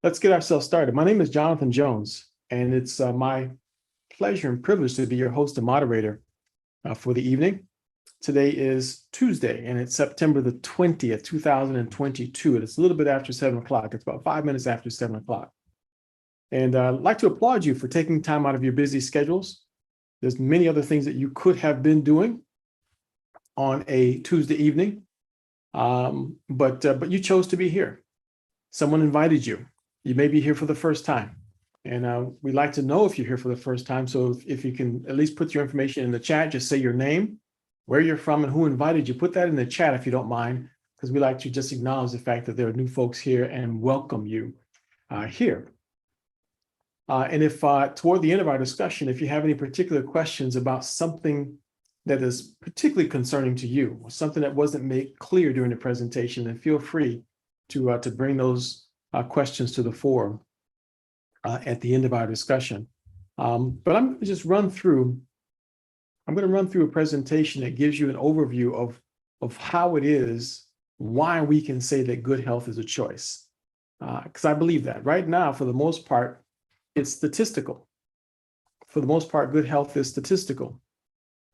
Let's get ourselves started. My name is Jonathan Jones, and it's my pleasure and privilege to be your host and moderator for the evening. Today is Tuesday, and it's September the 20th, 2022, and it's a little bit after 7 o'clock. It's about 5 minutes after 7 o'clock. And I'd like to applaud you for taking time out of your busy schedules. There's many other things that you could have been doing on a Tuesday evening, but you chose to be here. Someone invited you. You may be here for the first time. And we'd like to know if you're here for the first time. So if you can at least put your information in the chat, just say your name, where you're from, and who invited you. Put that in the chat if you don't mind, because we like to just acknowledge the fact that there are new folks here and welcome you here. And if toward the end of our discussion, if you have any particular questions about something that is particularly concerning to you, or something that wasn't made clear during the presentation, then feel free to bring those questions to the fore at the end of our discussion. But I'm going to just run through a presentation that gives you an overview of how it is, why we can say that good health is a choice. Because I believe that right now, for the most part, it's statistical. For the most part, good health is statistical.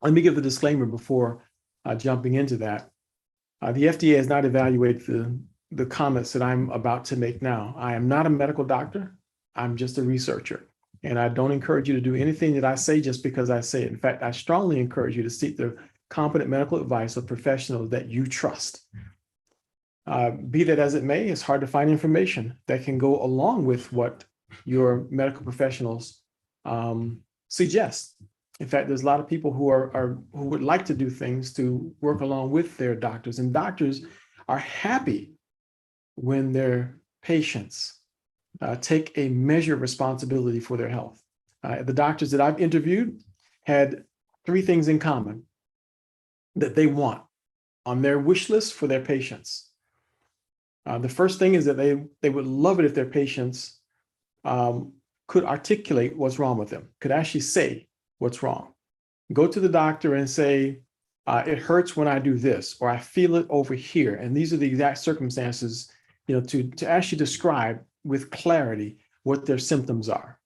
Let me give the disclaimer before jumping into that. The FDA has not evaluated the comments that I'm about to make now. I am not a medical doctor. I'm just a researcher. And I don't encourage you to do anything that I say just because I say it. In fact, I strongly encourage you to seek the competent medical advice of professionals that you trust. Be that as it may, it's hard to find information that can go along with what your medical professionals suggest. In fact, there's a lot of people who would like to do things to work along with their doctors, and doctors are happy when their patients take a measure of responsibility for their health. The doctors that I've interviewed had three things in common that they want on their wish list for their patients. The first thing is that they would love it if their patients could articulate what's wrong with them, could actually say what's wrong. Go to the doctor and say, it hurts when I do this, or I feel it over here. And these are the exact circumstances, to actually describe with clarity what their symptoms are.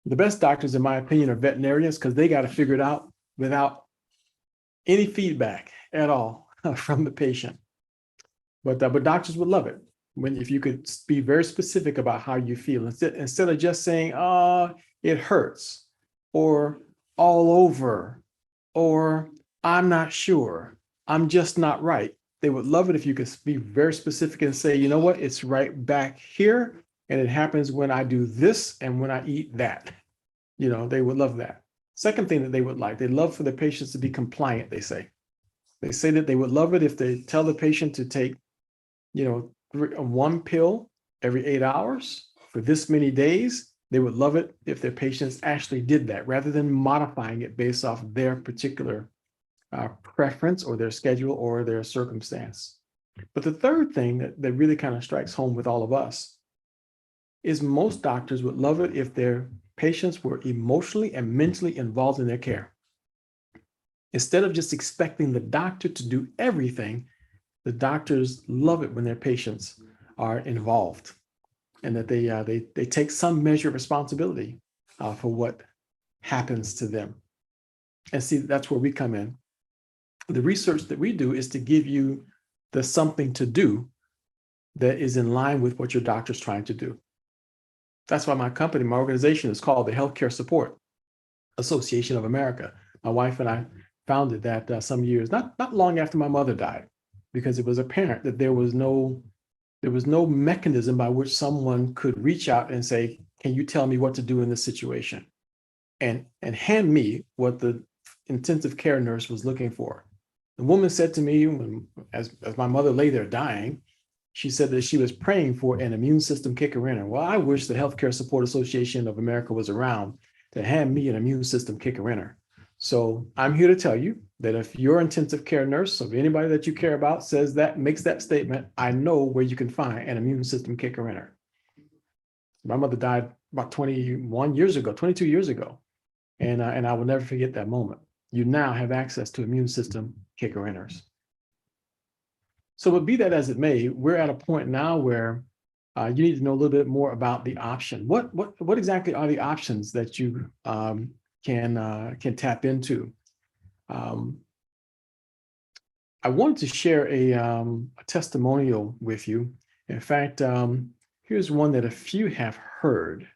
The best doctors, in my opinion, are veterinarians, because they got to figure it out without any feedback at all from the patient. But doctors would love it if you could be very specific about how you feel, instead of just saying, it hurts, or all over, or I'm not sure, I'm just not right. They would love it if you could be very specific and say, you know what, it's right back here, and it happens when I do this and when I eat that. They would love that. Second thing that they would like, they love for their patients to be compliant, they say. They say that they would love it if they tell the patient to take, one pill every 8 hours for this many days. They would love it if their patients actually did that, rather than modifying it based off their particular preference or their schedule or their circumstance. But the third thing that really kind of strikes home with all of us is most doctors would love it if their patients were emotionally and mentally involved in their care. Instead of just expecting the doctor to do everything, the doctors love it when their patients are involved, and that they take some measure of responsibility for what happens to them. And see, that's where we come in. The research that we do is to give you the something to do that is in line with what your doctor's trying to do. That's why my organization is called the Healthcare Support Association of America. My wife and I founded that some years, not long after my mother died, because it was apparent that there was no mechanism by which someone could reach out and say, can you tell me what to do in this situation? And hand me what the intensive care nurse was looking for. The woman said to me, as my mother lay there dying, she said that she was praying for an immune system kicker in her. Well, I wish the Healthcare Support Association of America was around to hand me an immune system kicker in her. So I'm here to tell you that if your intensive care nurse, or anybody that you care about, makes that statement, I know where you can find an immune system kicker in her. My mother died about 22 years ago. And I will never forget that moment. You now have access to immune system kicker inners. So, but be that as it may, we're at a point now where you need to know a little bit more about the option. What exactly are the options that you can tap into? I wanted to share a testimonial with you. In fact, here's one that a few have heard.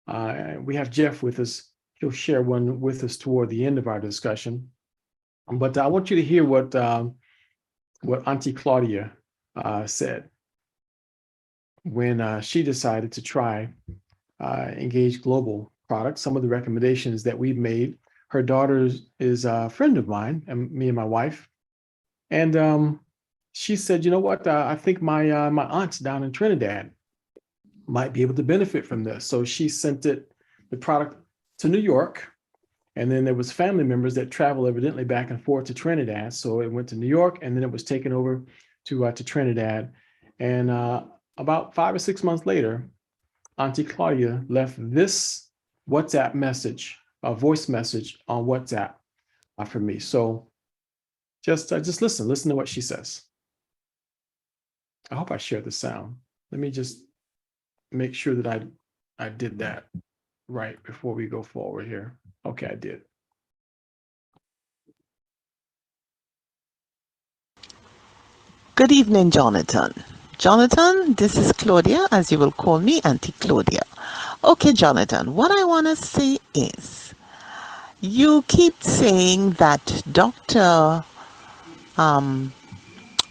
We have Jeff with us. He'll share one with us toward the end of our discussion. But I want you to hear what Auntie Claudia said when she decided to try Engage Global products. Some of the recommendations that we've made. Her daughter is a friend of mine, and me and my wife. And she said, you know what? I think my aunts down in Trinidad might be able to benefit from this. So she sent the product to New York. And then there was family members that travel evidently back and forth to Trinidad. So it went to New York, and then it was taken over to Trinidad. And about 5 or 6 months later, Auntie Claudia left this WhatsApp message, a voice message on WhatsApp for me. So just listen to what she says. I hope I shared the sound. Let me just make sure that I did that right before we go forward here. Okay, I did. Good evening, Jonathan. Jonathan, this is Claudia, as you will call me, Auntie Claudia. Okay, Jonathan, what I want to say is, you keep saying that Dr.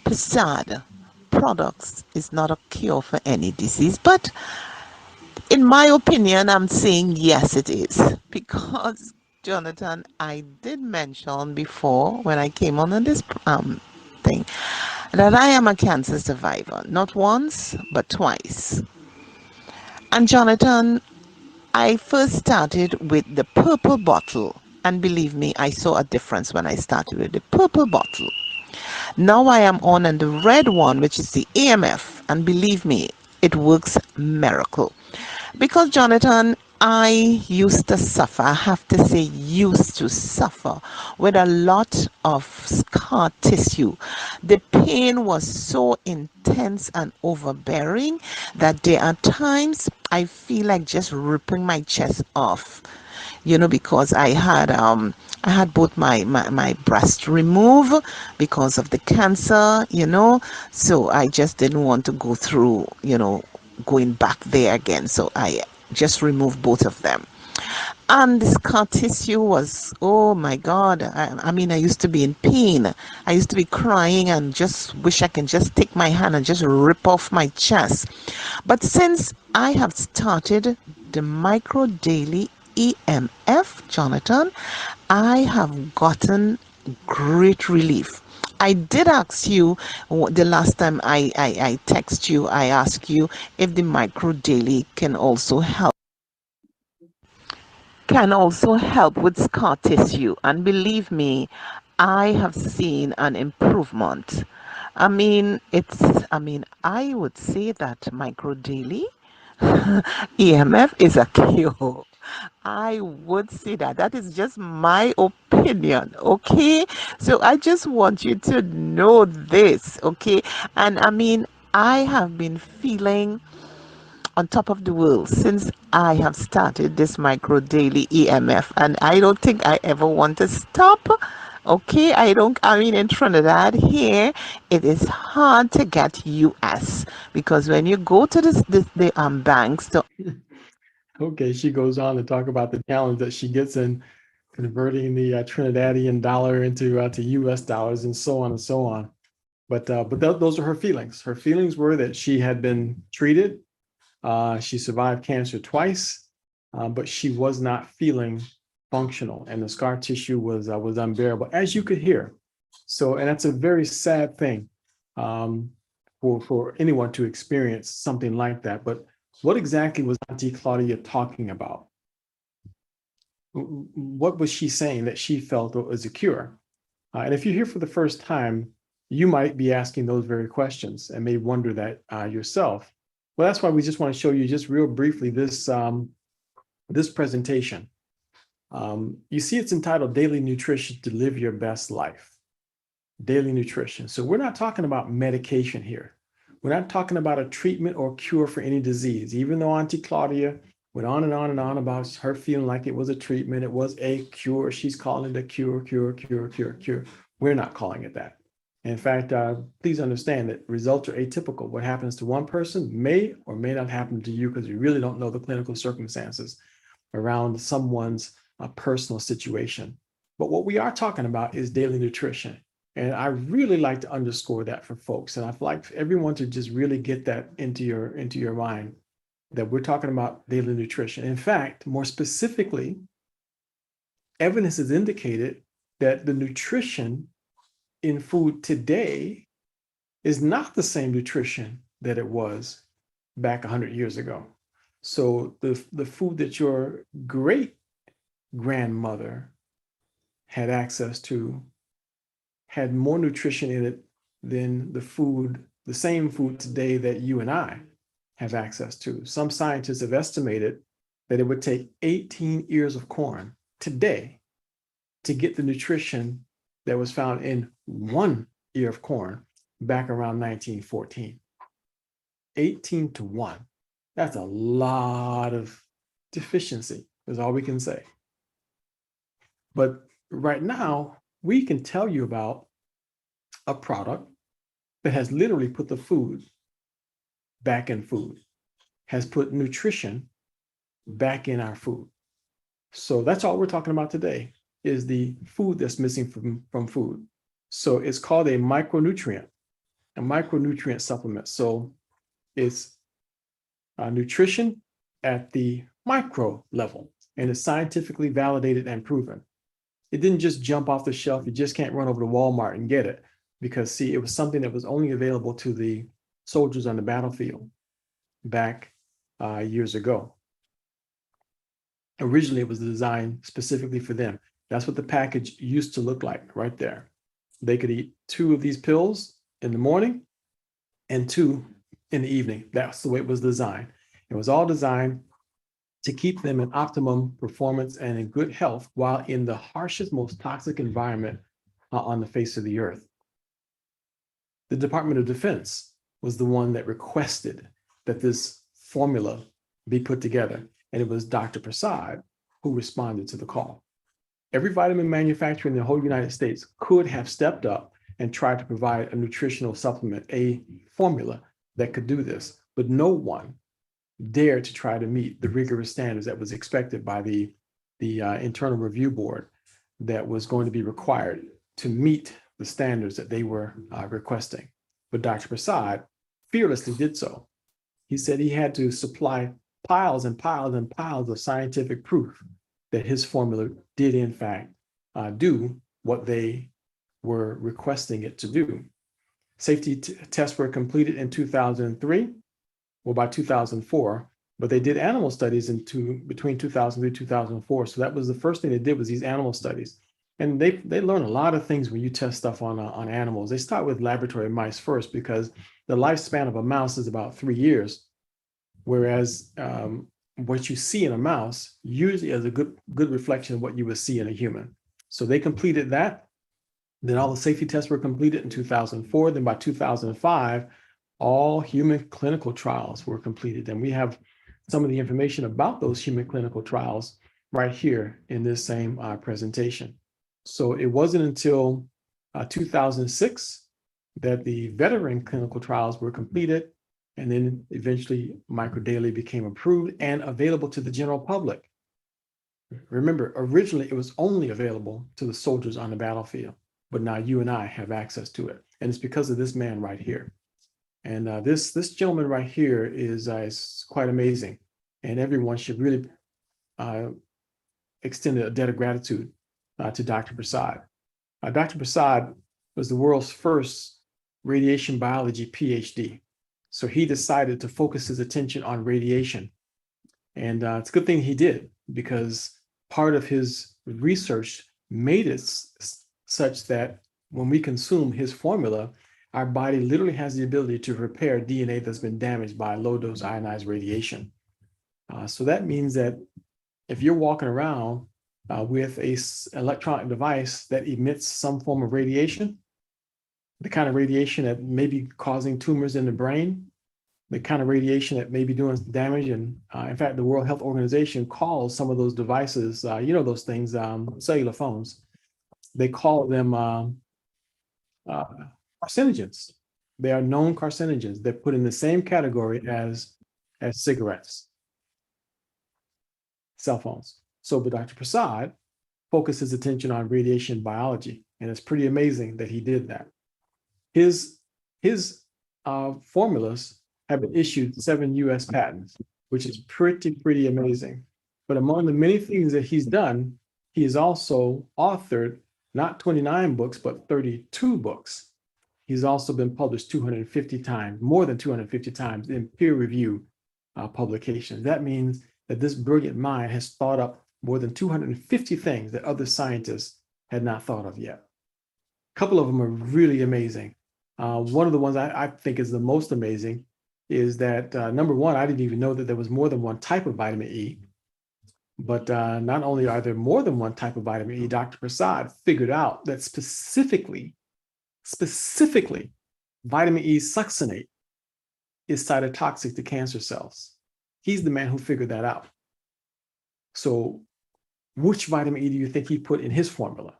Prasad products is not a cure for any disease, but in my opinion, I'm saying yes, it is. Because, Jonathan, I did mention before when I came on this thing that I am a cancer survivor, not once, but twice. And Jonathan, I first started with the purple bottle. And believe me, I saw a difference when I started with the purple bottle. Now I am on the red one, which is the AMF. And believe me, it works miracle. Because, Jonathan, I used to suffer, I have to say used to suffer with a lot of scar tissue. The pain was so intense and overbearing that there are times I feel like just ripping my chest off. Because I had both my breast removed because of the cancer, so I just didn't want to go through, going back there again. So I just removed both of them. And the scar tissue was, oh my God. I mean, I used to be in pain. I used to be crying and just wish I can just take my hand and just rip off my chest. But since I have started the micro daily EMF, Jonathan, I have gotten great relief. I did ask you the last time I text you, I asked you if the micro daily can also help with scar tissue. And believe me, I have seen an improvement. I would say that micro daily EMF is a cure. I would say that. That is just my opinion, okay? So I just want you to know this, okay? And I have been feeling on top of the world since I have started this micro daily EMF, and I don't think I ever want to stop. Okay, in Trinidad here, it is hard to get US because when you go to the banks to Okay, she goes on to talk about the challenge that she gets in converting the Trinidadian dollar into to US dollars and so on and so on. But those are her feelings. Her feelings were that she had been treated. She survived cancer twice, but she was not feeling functional, and the scar tissue was unbearable, as you could hear. So, and that's a very sad thing for anyone to experience something like that. But what exactly was Auntie Claudia talking about? What was she saying that she felt was a cure? And if you're here for the first time, you might be asking those very questions and may wonder that yourself. Well, that's why we just want to show you just real briefly this presentation. You see it's entitled Daily Nutrition to Live Your Best Life. Daily nutrition. So we're not talking about medication here. We're not talking about a treatment or cure for any disease, even though Auntie Claudia went on and on and on about her feeling like it was a treatment, it was a cure. She's calling it a cure, cure, cure, cure, cure. We're not calling it that. In fact, please understand that results are atypical. What happens to one person may or may not happen to you because you really don't know the clinical circumstances around someone's personal situation. But what we are talking about is daily nutrition. And I really like to underscore that for folks. And I'd like everyone to just really get that into your mind, that we're talking about daily nutrition. In fact, more specifically, evidence has indicated that the nutrition in food today is not the same nutrition that it was back 100 years ago. So the food that your great grandmother had access to had more nutrition in it than the same food today that you and I have access to. Some scientists have estimated that it would take 18 ears of corn today to get the nutrition that was found in 1 ear of corn back around 1914. 18 to 1. That's a lot of deficiency, is all we can say. But right now, we can tell you about a product that has literally put the food back in food, has put nutrition back in our food. So that's all we're talking about today, is the food that's missing from food. So it's called a micronutrient supplement. So it's nutrition at the micro level, and it's scientifically validated and proven. It didn't just jump off the shelf. You just can't run over to Walmart and get it, because see, it was something that was only available to the soldiers on the battlefield back years ago. Originally, it was designed specifically for them. That's what the package used to look like right there. They could eat 2 of these pills in the morning and 2 in the evening. That's the way it was designed. It was all designed to keep them in optimum performance and in good health while in the harshest, most toxic environment on the face of the earth. The Department of Defense was the one that requested that this formula be put together, and it was Dr. Prasad who responded to the call. Every vitamin manufacturer in the whole United States could have stepped up and tried to provide a nutritional supplement, a formula that could do this, but no one dared to try to meet the rigorous standards that was expected by the internal review board that was going to be required to meet the standards that they were requesting. But Dr. Prasad fearlessly did so. He said he had to supply piles and piles and piles of scientific proof that his formula did in fact do what they were requesting it to do. Safety tests were completed in 2003, well, by 2004, but they did animal studies between 2003 and 2004. So that was the first thing they did, was these animal studies. And they learn a lot of things when you test stuff on animals. They start with laboratory mice first, because the lifespan of a mouse is about 3 years, whereas what you see in a mouse usually is a good reflection of what you would see in a human. So they completed that. Then all the safety tests were completed in 2004. Then by 2005, all human clinical trials were completed. And we have some of the information about those human clinical trials right here in this same presentation. So it wasn't until 2006 that the veteran clinical trials were completed, and then eventually microdaily became approved and available to the general public. Remember, originally it was only available to the soldiers on the battlefield, but now you and I have access to it. And it's because of this man right here. And this gentleman right here is quite amazing. And everyone should really extend a debt of gratitude to Dr. Prasad. Dr. Prasad was the world's first radiation biology PhD. So he decided to focus his attention on radiation. And it's a good thing he did, because part of his research made it such that when we consume his formula, our body literally has the ability to repair DNA that's been damaged by low-dose ionized radiation. So that means that if you're walking around with an electronic device that emits some form of radiation, the kind of radiation that may be causing tumors in the brain, the kind of radiation that may be doing damage. And in fact, the World Health Organization calls some of those devices, those things, cellular phones, they call them carcinogens. They are known carcinogens. They're put in the same category as cigarettes, cell phones. So, but Dr. Prasad focused his attention on radiation biology, and it's pretty amazing that he did that. His formulas have been issued 7 U.S. patents, which is pretty amazing. But among the many things that he's done, he has also authored not 29 books, but 32 books. He's also been published 250 times, more than 250 times in peer-reviewed publications. That means that this brilliant mind has thought up more than 250 things that other scientists had not thought of yet. A couple of them are really amazing. One of the ones I think is the most amazing is that, number one, I didn't even know that there was more than one type of vitamin E. But not only are there more than one type of vitamin E, Dr. Prasad figured out that specifically, vitamin E succinate is cytotoxic to cancer cells. He's the man who figured that out. So which vitamin E do you think he put in his formula?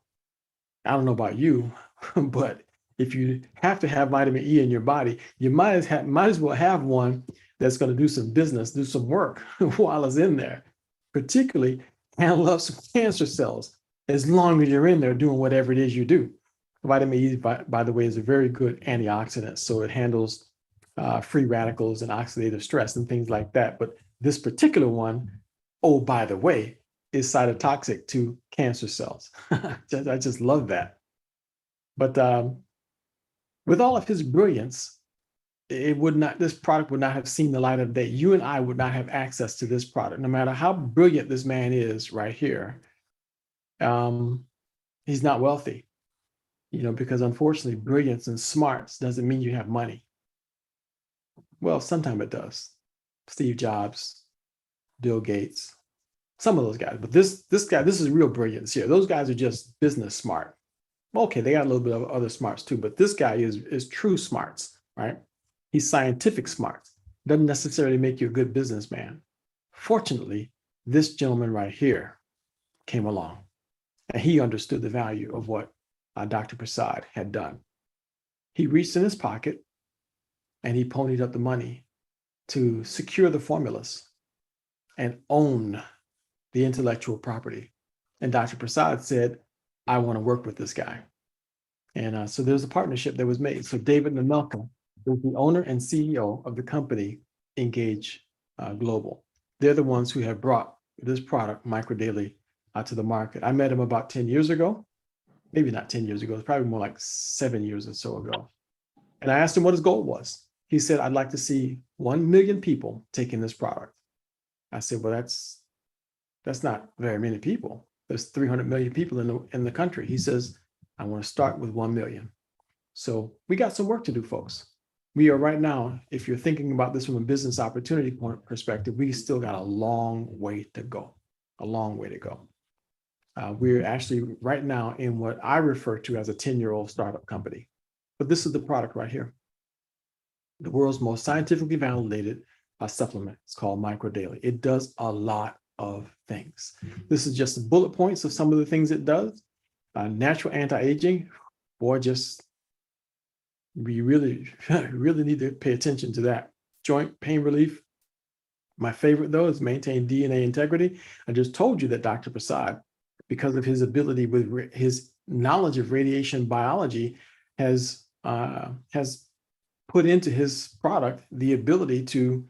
I don't know about you, but if you have to have vitamin E in your body, you might as well have one that's going to do some business, do some work while it's in there, particularly handle up some cancer cells, as long as you're in there doing whatever it is you do. Vitamin E, by the way, is a very good antioxidant, so it handles free radicals and oxidative stress and things like that. But this particular one, oh, by the way, is cytotoxic to cancer cells. I just love that. But with all of his brilliance, this product would not have seen the light of day. You and I would not have access to this product, no matter how brilliant this man is right here. He's not wealthy, because unfortunately, brilliance and smarts doesn't mean you have money. Well, sometimes it does. Steve Jobs, Bill Gates, some of those guys. But this guy, this is real brilliance here. Those guys are just business smart. Okay, they got a little bit of other smarts too, but this guy is true smarts, right? He's scientific smarts. Doesn't necessarily make you a good businessman. Fortunately, this gentleman right here came along, and he understood the value of what Dr. Prasad had done. He reached in his pocket, and he ponied up the money to secure the formulas and own the intellectual property. And Dr. Prasad said, I want to work with this guy. And so there's a partnership that was made. So David Namelka is the owner and CEO of the company Engage Global. They're the ones who have brought this product, MicroDaily, to the market. I met him about 10 years ago, maybe not 10 years ago, it's probably more like 7 years or so ago. And I asked him what his goal was. He said, I'd like to see 1 million people taking this product. I said, well, that's not very many people. There's 300 million people in the country. He says, I want to start with 1 million. So we got some work to do, folks. We are right now, if you're thinking about this from a business opportunity perspective, we still got a long way to go, We're actually right now in what I refer to as a 10-year-old startup company. But this is the product right here. The world's most scientifically validated supplement. It's called MicroDaily. It does a lot of things. This is just the bullet points of some of the things it does. Natural anti-aging, boy, we really need to pay attention to that. Joint pain relief. My favorite, though, is maintain DNA integrity. I just told you that Dr. Prasad, because of his ability with his knowledge of radiation biology, has put into his product the ability to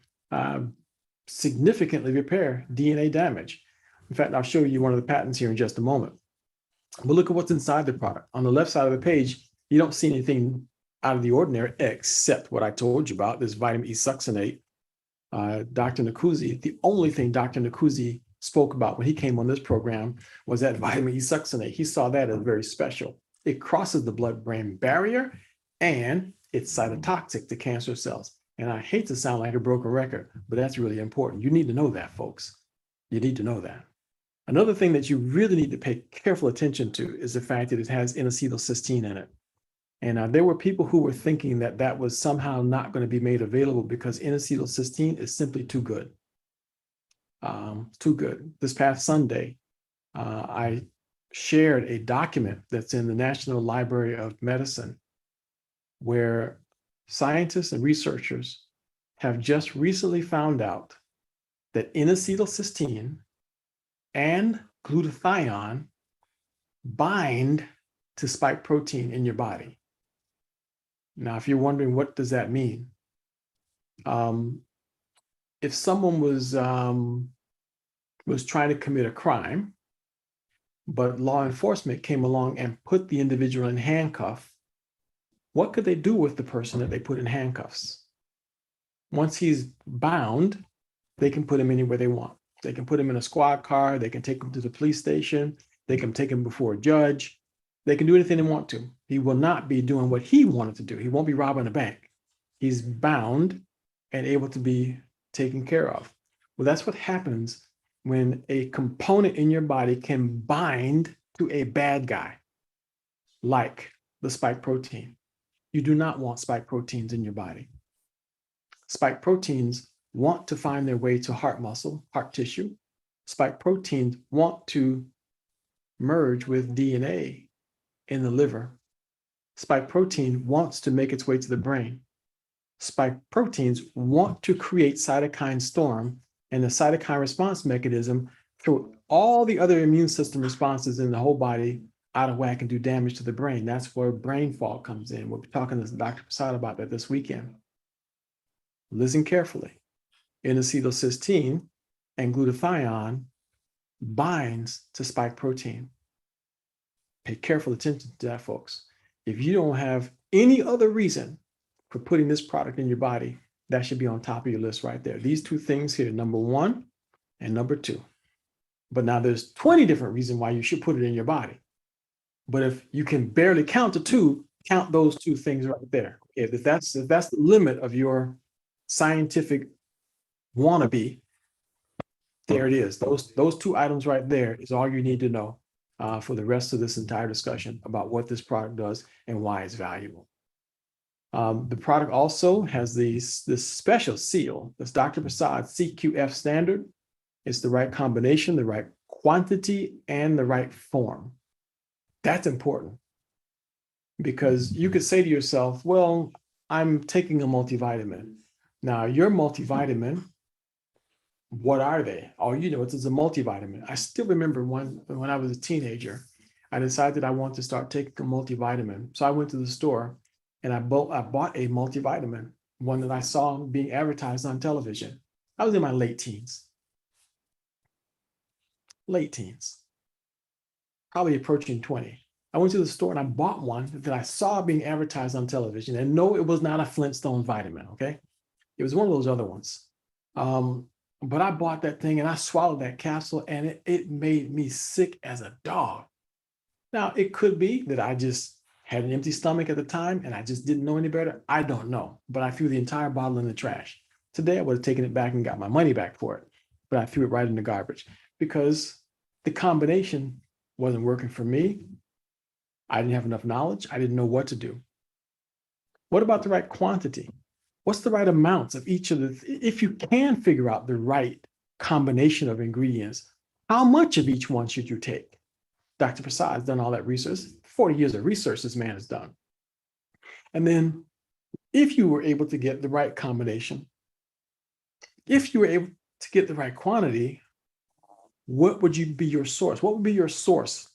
significantly repair DNA damage. In fact, I'll show you one of the patents here in just a moment. But look at what's inside the product. On the left side of the page, you don't see anything out of the ordinary except what I told you about, this vitamin E succinate. Dr. Nkuzi, the only thing Dr. Nkuzi spoke about when he came on this program was that vitamin E succinate. He saw that as very special. It crosses the blood-brain barrier, and it's cytotoxic to cancer cells. And I hate to sound like a broken record, but that's really important. You need to know that, folks. You need to know that. Another thing that you really need to pay careful attention to is the fact that it has N-acetylcysteine in it. And there were people who were thinking that that was somehow not going to be made available because N-acetylcysteine is simply too good. Too good. This past Sunday, I shared a document that's in the National Library of Medicine where scientists and researchers have just recently found out that N-acetylcysteine and glutathione bind to spike protein in your body. Now, if you're wondering what does that mean, if someone was trying to commit a crime, but law enforcement came along and put the individual in handcuffs, what could they do with the person that they put in handcuffs? Once he's bound, they can put him anywhere they want. They can put him in a squad car. They can take him to the police station. They can take him before a judge. They can do anything they want to. He will not be doing what he wanted to do. He won't be robbing a bank. He's bound and able to be taken care of. Well, that's what happens when a component in your body can bind to a bad guy, like the spike protein. You do not want spike proteins in your body. Spike proteins want to find their way to heart muscle, heart tissue. Spike proteins want to merge with DNA in the liver. Spike protein wants to make its way to the brain. Spike proteins want to create cytokine storm, and the cytokine response mechanism through all the other immune system responses in the whole body out of whack and do damage to the brain. That's where brain fog comes in. We'll be talking to Dr. Prasad about that this weekend. Listen carefully. N-acetylcysteine and glutathione binds to spike protein. Pay careful attention to that, folks. If you don't have any other reason for putting this product in your body, that should be on top of your list right there. These two things here, number 1 and number 2. But now there's 20 different reasons why you should put it in your body. But if you can barely count to 2, count those 2 things right there. If that's the limit of your scientific wannabe, there it is. Those 2 items right there is all you need to know for the rest of this entire discussion about what this product does and why it's valuable. The product also has this special seal, this Dr. Prasad CQF standard. It's the right combination, the right quantity, and the right form. That's important because you could say to yourself, well, I'm taking a multivitamin. Now, your multivitamin, what are they? All you know is it's a multivitamin. I still remember when I was a teenager, I decided I wanted to start taking a multivitamin. So I went to the store and I bought a multivitamin, one that I saw being advertised on television. I was in my late teens, probably approaching 20. I went to the store and I bought one that I saw being advertised on television. And no, it was not a Flintstone vitamin, okay? It was one of those other ones. But I bought that thing and I swallowed that capsule and it made me sick as a dog. Now, it could be that I just had an empty stomach at the time and I just didn't know any better. I don't know, but I threw the entire bottle in the trash. Today, I would have taken it back and got my money back for it, but I threw it right in the garbage because the combination wasn't working for me. I didn't have enough knowledge. I didn't know what to do. What about the right quantity? What's the right amounts of each of if you can figure out the right combination of ingredients, how much of each one should you take? Dr. Prasad has done all that research. 40 years of research this man has done. And then if you were able to get the right combination, if you were able to get the right quantity, what would you be your source? What would be your source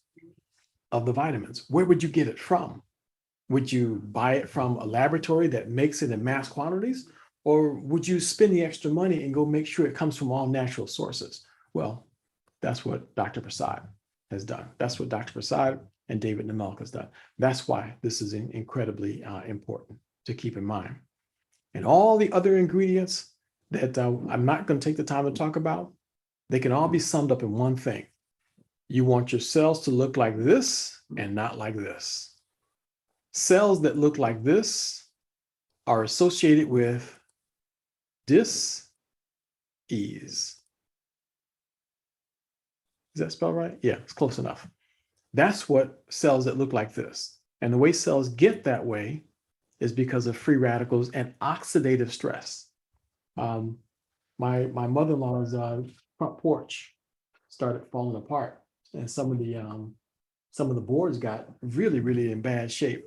of the vitamins? Where would you get it from? Would you buy it from a laboratory that makes it in mass quantities? Or would you spend the extra money and go make sure it comes from all natural sources? Well, that's what Dr. Prasad has done. That's what Dr. Prasad and David Namelk has done. That's why this is incredibly important to keep in mind. And all the other ingredients that I'm not going to take the time to talk about, they can all be summed up in one thing. You want your cells to look like this and not like this. Cells that look like this are associated with dis-ease. Is that spelled right? Yeah, it's close enough. That's what cells that look like this. And the way cells get that way is because of free radicals and oxidative stress. My mother-in-law's front porch started falling apart, and some of the boards got really in bad shape.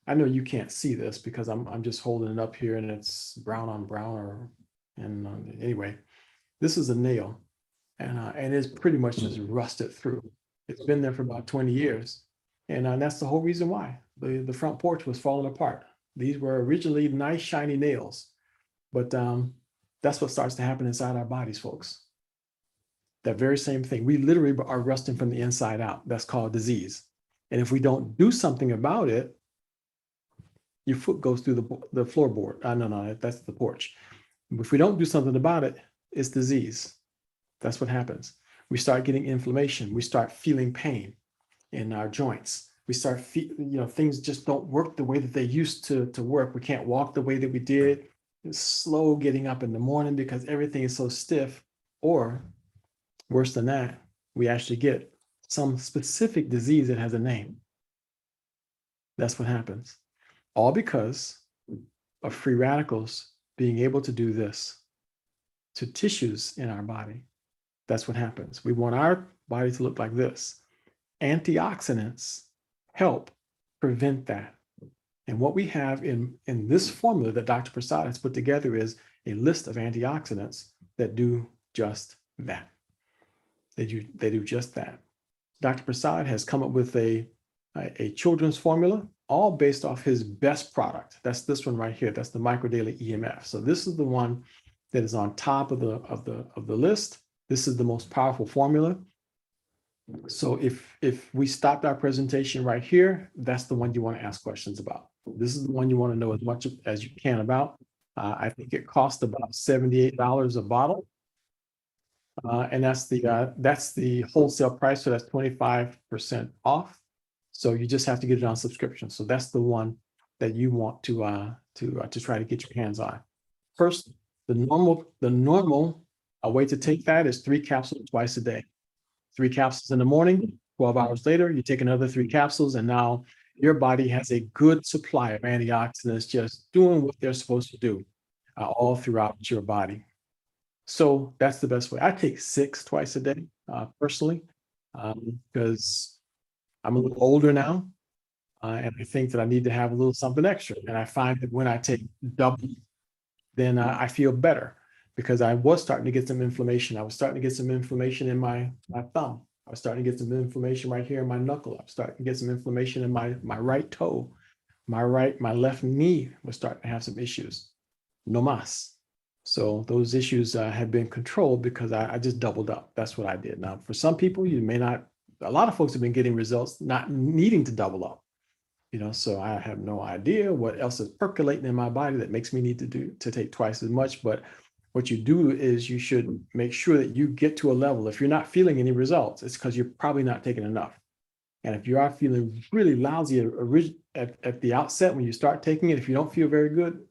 I know you can't see this because I'm just holding it up here and it's brown on brown, anyway, this is a nail, and it's pretty much just rusted through. It's been there for about 20 years, and that's the whole reason why the front porch was falling apart. These were originally nice shiny nails, but that's what starts to happen inside our bodies, folks. That very same thing. We literally are rusting from the inside out. That's called disease. And if we don't do something about it, your foot goes through the floorboard. No, that's the porch. If we don't do something about it, it's disease. That's what happens. We start getting inflammation. We start feeling pain in our joints. We start, things just don't work the way that they used to work. We can't walk the way that we did. It's slow getting up in the morning because everything is so stiff. Or worse than that, we actually get some specific disease that has a name. That's what happens. All because of free radicals being able to do this to tissues in our body. That's what happens. We want our body to look like this. Antioxidants help prevent that. And what we have in this formula that Dr. Prasad has put together is a list of antioxidants that do just that. They do just that. Dr. Prasad has come up with a children's formula, all based off his best product. That's this one right here. That's the Micro Daily EMF. So this is the one that is on top of the list. This is the most powerful formula. So if we stopped our presentation right here, that's the one you want to ask questions about. This is the one you want to know as much as you can about. I think it costs about $78 a bottle. And that's the wholesale price. So that's 25% off. So you just have to get it on subscription. So that's the one that you want to try to get your hands on. First, the normal way to take that is 3 capsules twice a day. 3 capsules in the morning, 12 hours later, you take another 3 capsules, and now your body has a good supply of antioxidants just doing what they're supposed to do all throughout your body. So that's the best way. I take 6 twice a day personally because I'm a little older now, and I think that I need to have a little something extra. And I find that when I take double, then I feel better because I was starting to get some inflammation. I was starting to get some inflammation in my thumb. I was starting to get some inflammation right here in my knuckle. I was starting to get some inflammation in my right toe. My left knee was starting to have some issues. No mas. So those issues have been controlled because I just doubled up. That's what I did. Now, for some people, you may not. A lot of folks have been getting results not needing to double up. So I have no idea what else is percolating in my body that makes me need to take twice as much. But what you do is you should make sure that you get to a level. If you're not feeling any results, it's because you're probably not taking enough. And if you are feeling really lousy at the outset, when you start taking it, if you don't feel very good,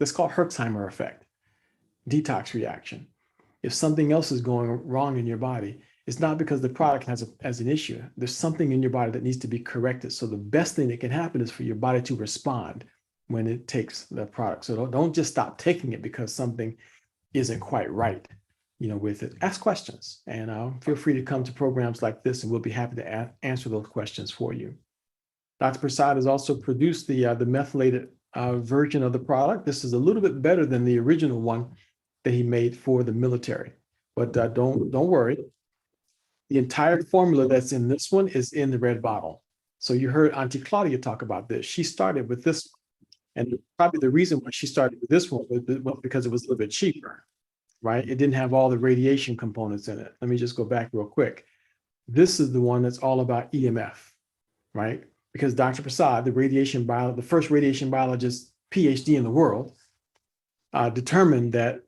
that's called Herxheimer effect, detox reaction. If something else is going wrong in your body, it's not because the product has an issue. There's something in your body that needs to be corrected. So the best thing that can happen is for your body to respond when it takes the product. So don't just stop taking it because something isn't quite right, with it. Ask questions, and feel free to come to programs like this, and we'll be happy to answer those questions for you. Dr. Prasad has also produced the methylated version of the product. This is a little bit better than the original one that he made for the military, but don't worry. The entire formula that's in this one is in the red bottle. So you heard Auntie Claudia talk about this. She started with this one. And probably the reason why she started with this one was because it was a little bit cheaper, right? It didn't have all the radiation components in it. Let me just go back real quick. This is the one that's all about EMF, right? Because Dr. Prasad, the first radiation biologist, PhD in the world, determined that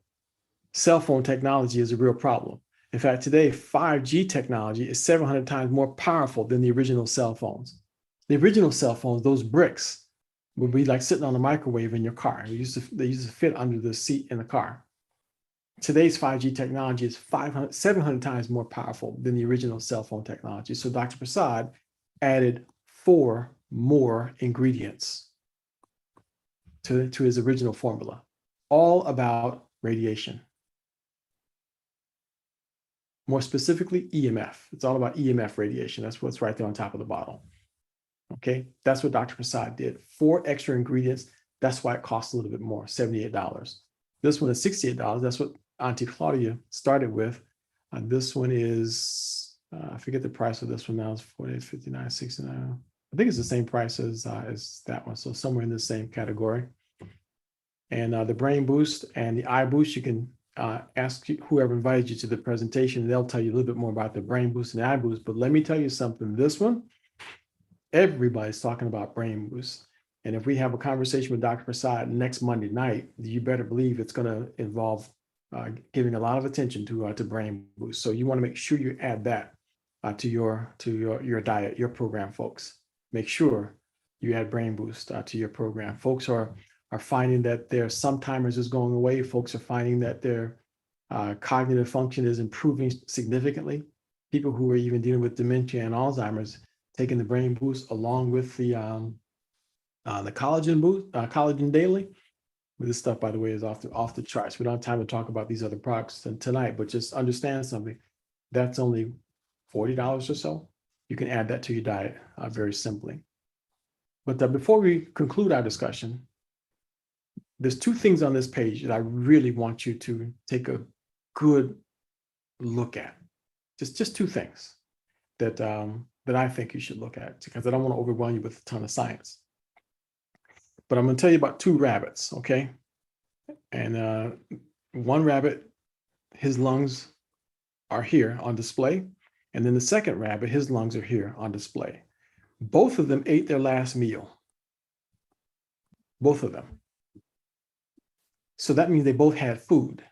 cell phone technology is a real problem. In fact, today, 5G technology is 700 times more powerful than the original cell phones. The original cell phones, those bricks, would be like sitting on a microwave in your car. They used to fit under the seat in the car. Today's 5G technology is 700 times more powerful than the original cell phone technology. So Dr. Prasad added 4 more ingredients to his original formula, all about radiation. More specifically, EMF. It's all about EMF radiation. That's what's right there on top of the bottle. Okay, that's what Dr. Prasad did. 4 extra ingredients. That's why it costs a little bit more, $78. This one is $68. That's what Auntie Claudia started with. This one is, I forget the price of this one now. It's $48, $59, $69. I think it's the same price as that one. So somewhere in the same category. And the Brain Boost and the Eye Boost, you can ask whoever invited you to the presentation. They'll tell you a little bit more about the Brain Boost and the Eye Boost. But let me tell you something. This one, everybody's talking about Brain Boost. And if we have a conversation with Dr. Prasad next Monday night, you better believe it's going to involve giving a lot of attention to Brain Boost. So you want to make sure you add that to your diet, your program, folks. Make sure you add Brain Boost to your program. Folks are finding that their sometimers is going away. Folks are finding that their cognitive function is improving significantly. People who are even dealing with dementia and Alzheimer's, taking the Brain Boost along with the collagen boost, collagen daily. This stuff, by the way, is off the charts. We don't have time to talk about these other products tonight, but just understand something. That's only $40 or so. You can add that to your diet very simply. But before we conclude our discussion, there's 2 things on this page that I really want you to take a good look at. Just 2 things that I think you should look at, because I don't want to overwhelm you with a ton of science. But I'm going to tell you about 2 rabbits, okay? And one rabbit, his lungs are here on display. And then the second rabbit, his lungs are here on display. Both of them ate their last meal. Both of them. So that means they both had food.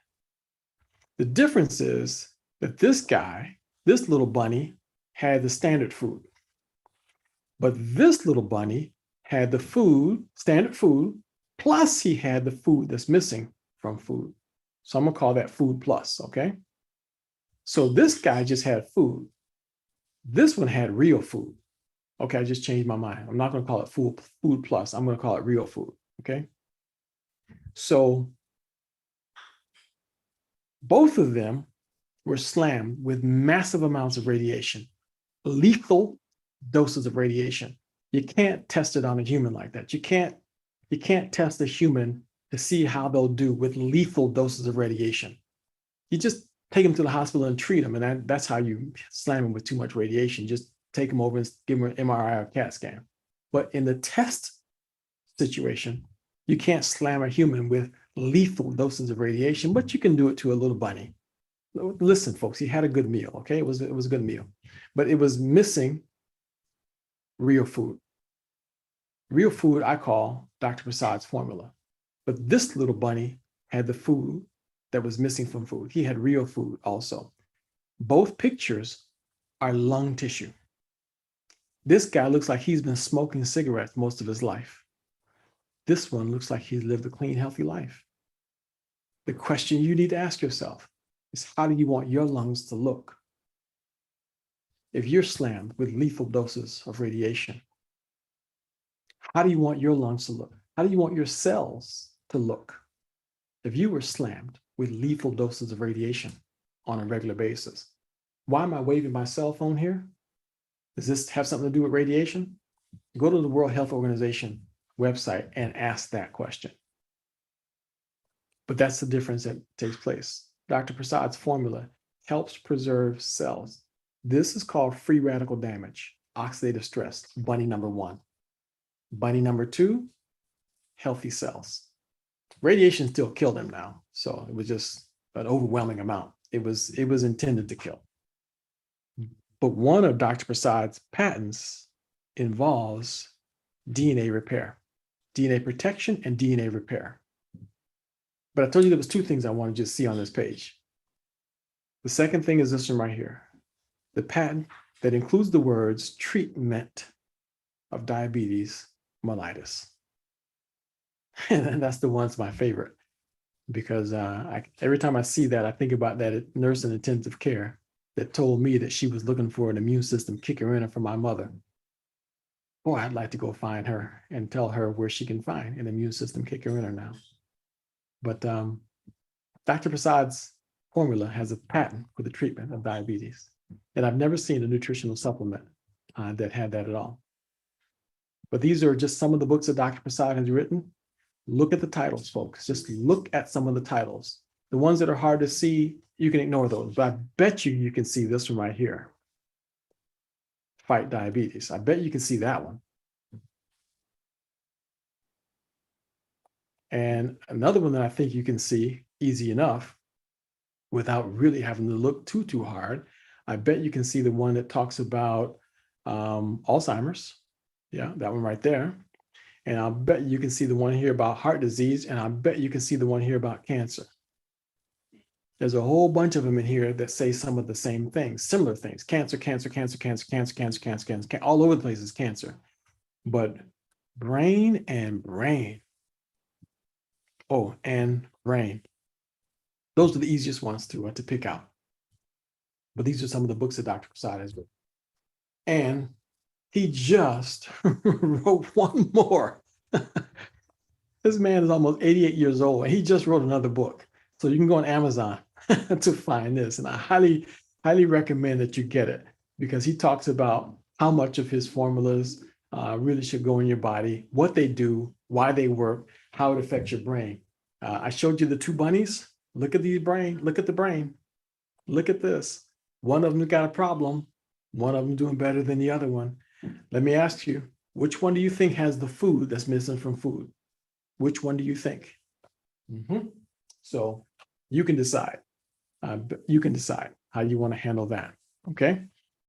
The difference is that this guy, this little bunny, had the standard food. But this little bunny had the food, standard food, plus he had the food that's missing from food. So I'm going to call that food plus, okay? So this guy just had food. This one had real food. Okay, I just changed my mind. I'm not going to call it food plus. I'm going to call it real food, okay? So both of them were slammed with massive amounts of radiation, lethal doses of radiation. You can't test it on a human like that. You can't test a human to see how they'll do with lethal doses of radiation. You just take them to the hospital and treat them, and that's how you slam them with too much radiation. Just take them over and give them an MRI or CAT scan. But in the test situation, you can't slam a human with lethal doses of radiation, but you can do it to a little bunny. Listen, folks, he had a good meal, okay? It was a good meal, but it was missing real food. Real food I call Dr. Prasad's formula. But this little bunny had the food that was missing from food. He had real food also. Both pictures are lung tissue. This guy looks like he's been smoking cigarettes most of his life. This one looks like he's lived a clean, healthy life. The question you need to ask yourself is, how do you want your lungs to look if you're slammed with lethal doses of radiation? How do you want your lungs to look? How do you want your cells to look if you were slammed with lethal doses of radiation on a regular basis? Why am I waving my cell phone here? Does this have something to do with radiation? Go to the World Health Organization website and ask that question. But that's the difference that takes place. Dr. Prasad's formula helps preserve cells. This is called free radical damage, oxidative stress, bunny number 1. Bunny number 2, healthy cells. Radiation still killed him now, so it was just an overwhelming amount. It was intended to kill. But one of Dr. Prasad's patents involves DNA repair, DNA protection and DNA repair. But I told you there was 2 things I want to just see on this page. The second thing is this one right here. The patent that includes the words treatment of diabetes mellitus. And that's the one that's my favorite, because every time I see that, I think about that nurse in intensive care that told me that she was looking for an immune system kicker in her from my mother. boy, I'd like to go find her and tell her where she can find an immune system kicker in her now. But Dr. Prasad's formula has a patent for the treatment of diabetes. And I've never seen a nutritional supplement that had that at all. But these are just some of the books that Dr. Prasad has written. Look at the titles, folks. Just look at some of the titles. The ones that are hard to see, you can ignore those. But I bet you can see this one right here. Fight Diabetes. I bet you can see that one. And another one that I think you can see easy enough without really having to look too hard. I bet you can see the one that talks about Alzheimer's. Yeah, that one right there. And I'll bet you can see the one here about heart disease. And I bet you can see the one here about cancer. There's a whole bunch of them in here that say some of the same things, similar things. Cancer, all over the place is cancer. But brain and brain. Oh, and brain. Those are the easiest ones to pick out. But these are some of the books that Dr. Prasad has written. And he just wrote one more. This man is almost 88 years old, and he just wrote another book. So you can go on Amazon to find this. And I highly, highly recommend that you get it, because he talks about how much of his formulas really should go in your body, what they do, why they work, how it affects your brain. I showed you the two bunnies. Look at the brain. Look at the brain. Look at this. One of them got a problem. One of them doing better than the other one. Let me ask you, which one do you think has the food that's missing from food? Which one do you think? So you can decide. You can decide how you want to handle that. Okay.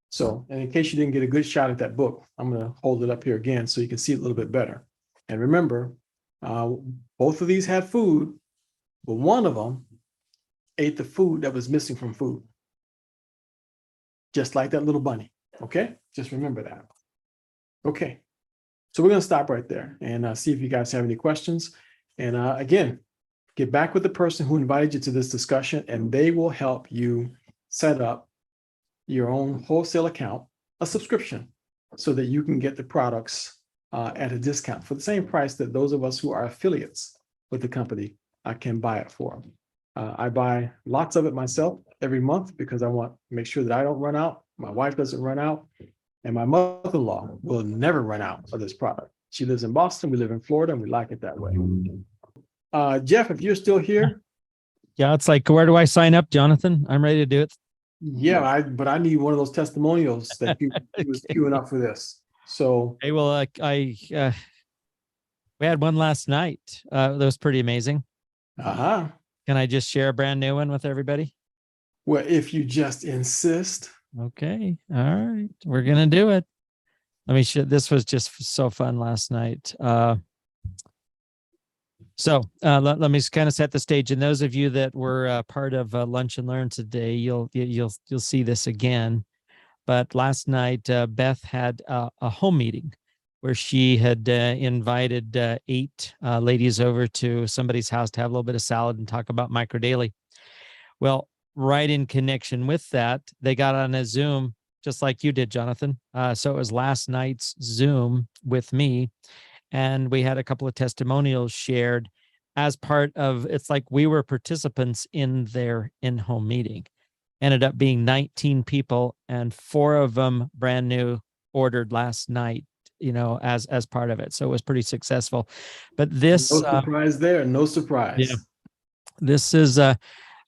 So, and in case you didn't get a good shot at that book, I'm going to hold it up here again so you can see it a little bit better. And remember, both of these had food, but one of them ate the food that was missing from food. Just like that little bunny. Okay. Just remember that. Okay. So we're going to stop right there and see if you guys have any questions. And again, get back with the person who invited you to this discussion, and they will help you set up your own wholesale account, a subscription, so that you can get the products at a discount for the same price that those of us who are affiliates with the company can buy it for. I buy lots of it myself every month because I want to make sure that I don't run out, my wife doesn't run out, and my mother-in-law will never run out of this product. She lives in Boston, we live in Florida, and we like it that way. Jeff, if you're still here. Yeah, it's like, where do I sign up, Jonathan? I'm ready to do it. Yeah, but I need one of those testimonials that you was queuing up for this. So hey, well, we had one last night. That was pretty amazing. Can I just share a brand new one with everybody? Well, if you just insist. Okay. All right. We're gonna do it. Let me show. This was just so fun last night. So let me kind of set the stage. And those of you that were part of Lunch and Learn today, you'll see this again. But last night, Beth had a home meeting where she had invited 8 ladies over to somebody's house to have a little bit of salad and talk about microdaily. Well, right in connection with that, they got on a Zoom just like you did, Jonathan. So it was last night's Zoom with me. And we had a couple of testimonials shared as part of, it's like we were participants in their in-home meeting. Ended up being 19 people, and 4 of them brand new ordered last night, as part of it. So it was pretty successful. But this, no surprise there, no surprise. Yeah, this is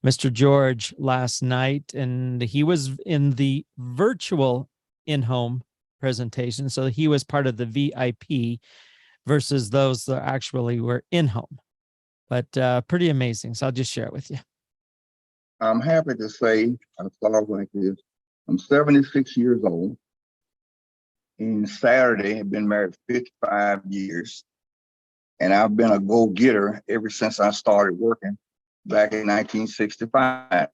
Mr. George last night, and he was in the virtual in-home presentation. So he was part of the VIP versus those that actually were in-home. But pretty amazing. So I'll just share it with you. I'm happy to say, I start like this. I'm 76 years old. And Saturday, I've been married 55 years. And I've been a go-getter ever since I started working back in 1965.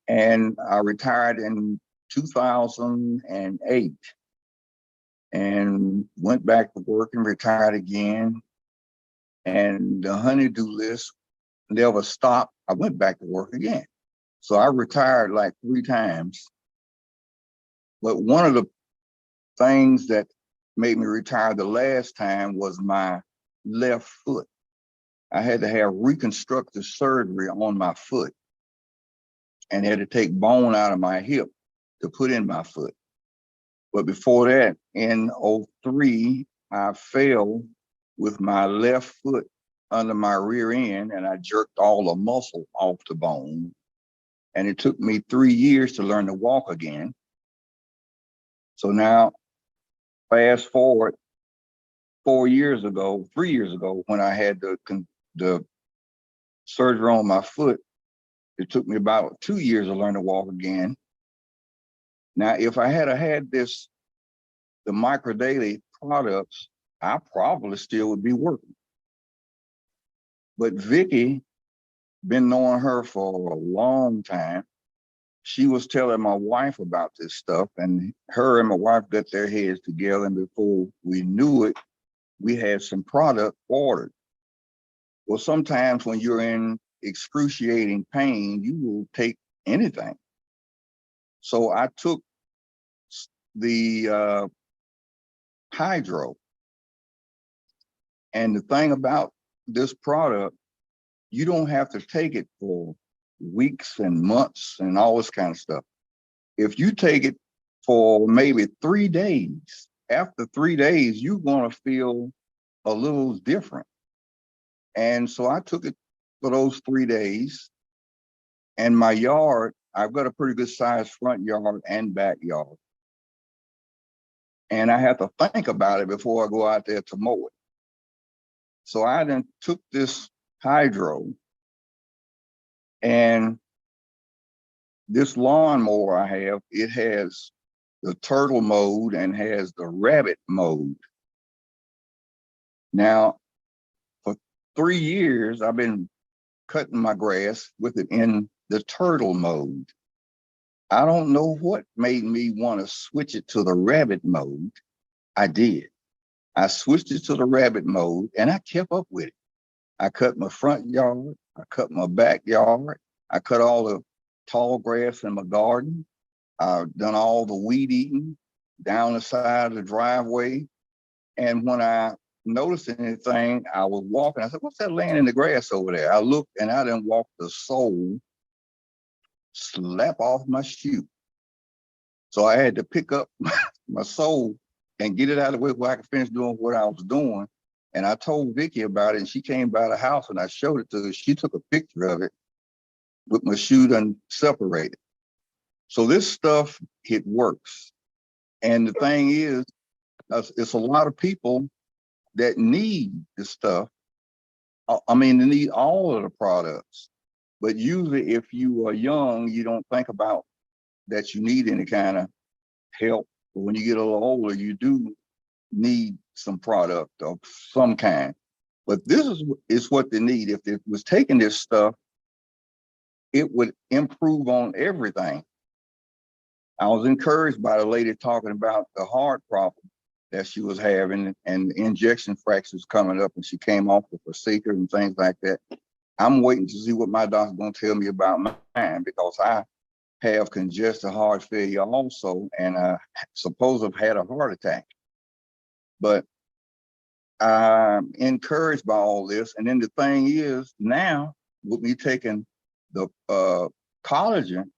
And I retired in 2008 and went back to work and retired again. And the honey-do list never stopped. I went back to work again. So I retired like 3 times. But one of the things that made me retire the last time was my left foot. I had to have reconstructive surgery on my foot and had to take bone out of my hip to put in my foot. But before that, in 2003, I fell with my left foot under my rear end and I jerked all the muscle off the bone. And it took me 3 years to learn to walk again. So now, fast forward 3 years ago, when I had the surgery on my foot, it took me about 2 years to learn to walk again. Now, if I had the micro daily products, I probably still would be working. But Vicky, been knowing her for a long time. She was telling my wife about this stuff, and her and my wife got their heads together, and before we knew it, we had some product ordered. Well, sometimes when you're in excruciating pain, you will take anything. So I took the hydro. And the thing about this product, you don't have to take it for weeks and months and all this kind of stuff. If you take it for maybe 3 days, after 3 days, you're gonna feel a little different. And so I took it for those 3 days. And my yard, I've got a pretty good sized front yard and backyard. And I have to think about it before I go out there to mow it. So I then took this hydro, and this lawnmower I have, it has the turtle mode and has the rabbit mode. Now, for 3 years, I've been cutting my grass with it in the turtle mode. I don't know what made me want to switch it to the rabbit mode. I did. I switched it to the rabbit mode and I kept up with it. I cut my front yard, I cut my backyard, I cut all the tall grass in my garden. I've done all the weed eating down the side of the driveway. And when I noticed anything, I was walking, I said, what's that laying in the grass over there? I looked and I done walked the sole slap off my shoe. So I had to pick up my sole and get it out of the way where I could finish doing what I was doing. And I told Vicky about it, and she came by the house and I showed it to her. She took a picture of it with my shoe done separated. So this stuff, it works. And the thing is, it's a lot of people that need this stuff. I mean, they need all of the products. But usually if you are young, you don't think about that you need any kind of help. But when you get a little older, you do need some product of some kind. But this is what they need. If it was taking this stuff, it would improve on everything. I was encouraged by the lady talking about the heart problem that she was having and injection fractures coming up, and she came off the procedure and things like that. I'm waiting to see what my doctor's gonna tell me about mine, because I have congestive heart failure also, and I suppose I've had a heart attack. But I'm encouraged by all this. And then the thing is, now with me taking the collagen,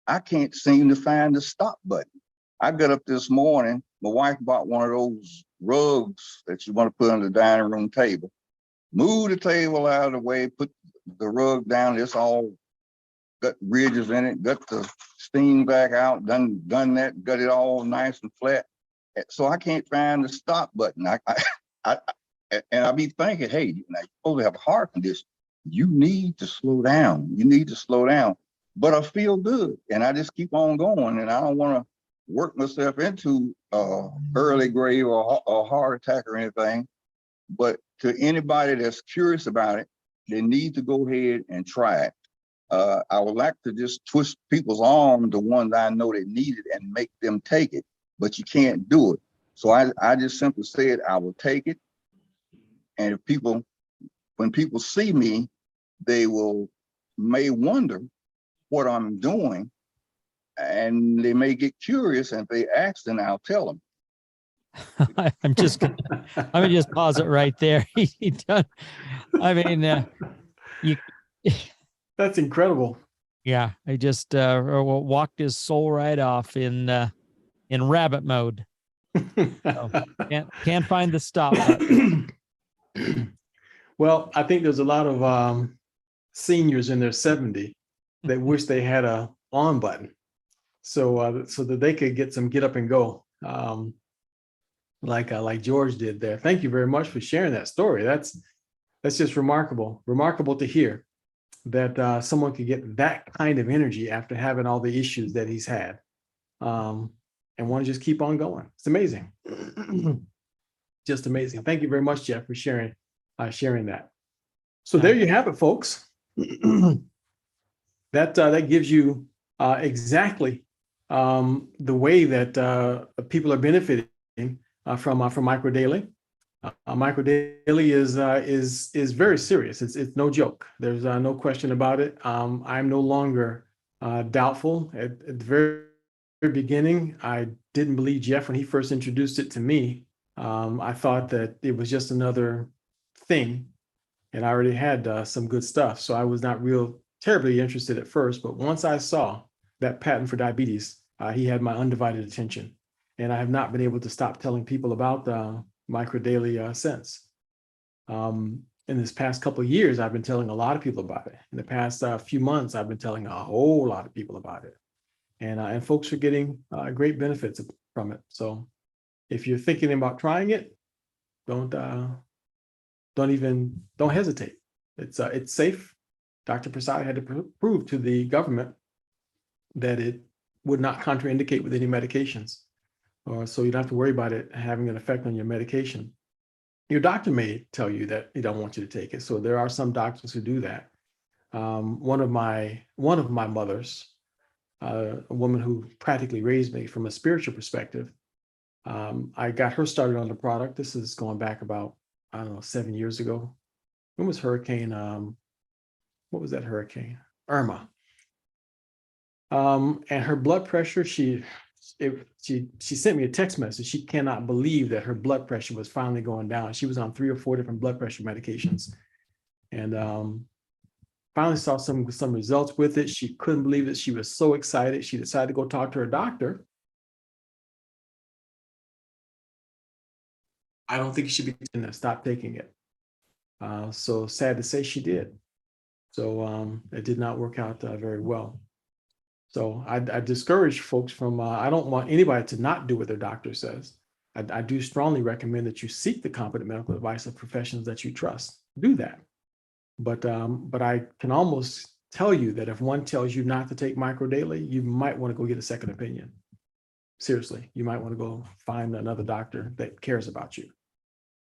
I can't seem to find the stop button. I got up this morning, my wife bought one of those rugs that you want to put on the dining room table. Move the table out of the way, put the rug down, it's all got ridges in it, got the steam back out, done that, got it all nice and flat. So I can't find the stop button. And I be thinking, hey, now you're supposed to have a heart condition. You need to slow down. You need to slow down. But I feel good, and I just keep on going. And I don't want to work myself into early grave or a heart attack or anything. But to anybody that's curious about it, they need to go ahead and try it. I would like to just twist people's arm, the ones I know that need it, and make them take it, but you can't do it. So I just simply said I will take it. And if when people see me, they may wonder what I'm doing, and they may get curious, and if they ask, then I'll tell them. I'm just gonna, let me just pause it right there. He done, I mean, you, That's incredible. yeah, I just walked his soul right off in rabbit mode. So can't find the stop button. Well, I think there's a lot of seniors in their 70 that wish they had a on button, so so that they could get some get up and go, like George did there. Thank you very much for sharing that story. That's just remarkable to hear that someone could get that kind of energy after having all the issues that he's had, and want to just keep on going. It's amazing. Just amazing. Thank you very much, Jeff, for sharing that. So there you have it, folks. That gives you exactly the way that people are benefiting from microdaily. Microdaily is very serious. It's no joke. There's no question about it. I'm no longer doubtful. At the very beginning, I didn't believe Jeff when he first introduced it to me. I thought that it was just another thing, and I already had some good stuff. So I was not real terribly interested at first, but once I saw that patent for diabetes, he had my undivided attention, and I have not been able to stop telling people about microdaily since. In this past couple of years, I've been telling a lot of people about it. In the past few months, I've been telling a whole lot of people about it, and folks are getting great benefits from it. So if you're thinking about trying it, don't hesitate. It's safe. Dr. Prasad had to prove to the government that it would not contraindicate with any medications, so you don't have to worry about it having an effect on your medication. Your doctor may tell you that he don't want you to take it. So there are some doctors who do that. One of my mothers, a woman who practically raised me from a spiritual perspective, I got her started on the product. This is going back about, I don't know, 7 years ago. When was hurricane? What was that hurricane? Irma. And her blood pressure, she sent me a text message. She cannot believe that her blood pressure was finally going down. She was on 3 or 4 different blood pressure medications, and finally saw some results with it. She couldn't believe it. She was so excited. She decided to go talk to her doctor. I don't think she should be going to stop taking it. So sad to say, she did. So it did not work out very well. So I discourage folks from, I don't want anybody to not do what their doctor says. I do strongly recommend that you seek the competent medical advice of professionals that you trust. Do that. But I can almost tell you that if one tells you not to take microdaily, you might want to go get a second opinion. Seriously, you might want to go find another doctor that cares about you.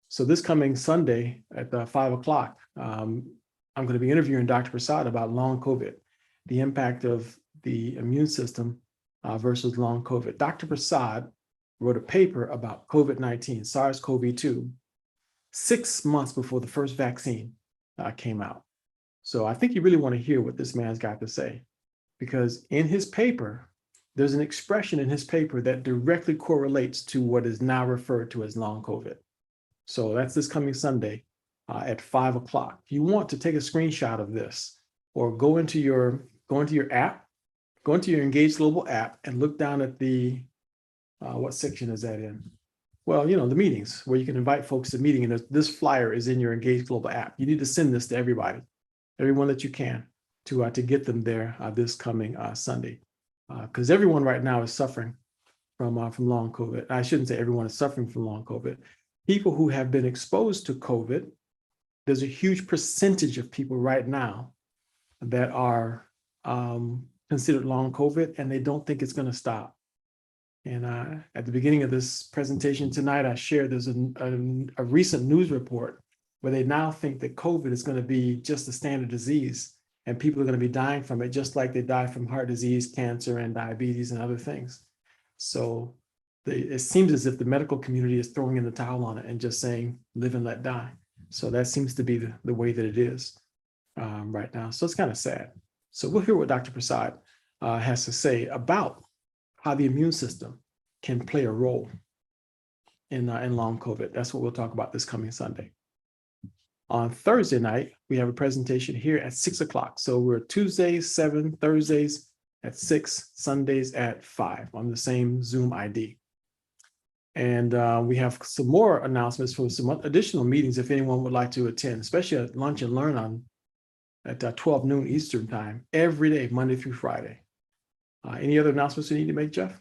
So this coming Sunday at 5 o'clock, I'm going to be interviewing Dr. Prasad about long COVID, the impact of the immune system versus long COVID. Dr. Prasad wrote a paper about COVID-19, SARS-CoV-2, 6 months before the first vaccine came out. So I think you really want to hear what this man's got to say, because in his paper, there's an expression in his paper that directly correlates to what is now referred to as long COVID. So that's this coming Sunday at 5 o'clock. If you want to take a screenshot of this, or go into your app, go into your Engage Global app and look down at the, what section is that in? Well, the meetings where you can invite folks to meeting, and this flyer is in your Engage Global app. You need to send this to everybody, everyone that you can, to get them there this coming Sunday, because everyone right now is suffering from long COVID. I shouldn't say everyone is suffering from long COVID. People who have been exposed to COVID, there's a huge percentage of people right now that are considered long COVID, and they don't think it's going to stop. And at the beginning of this presentation tonight, I shared there's a recent news report where they now think that COVID is going to be just a standard disease, and people are going to be dying from it, just like they die from heart disease, cancer, and diabetes and other things. So it seems as if the medical community is throwing in the towel on it and just saying, live and let die. So that seems to be the way that it is right now. So it's kind of sad. So we'll hear what Dr. Prasad has to say about how the immune system can play a role in long COVID. That's what we'll talk about this coming Sunday. On Thursday night, we have a presentation here at 6 o'clock. So we're Tuesdays, 7, Thursdays at 6, Sundays at 5 on the same Zoom ID. And we have some more announcements for some additional meetings if anyone would like to attend, especially at Lunch and Learn at 12 noon Eastern time, every day, Monday through Friday. Any other announcements you need to make, Jeff?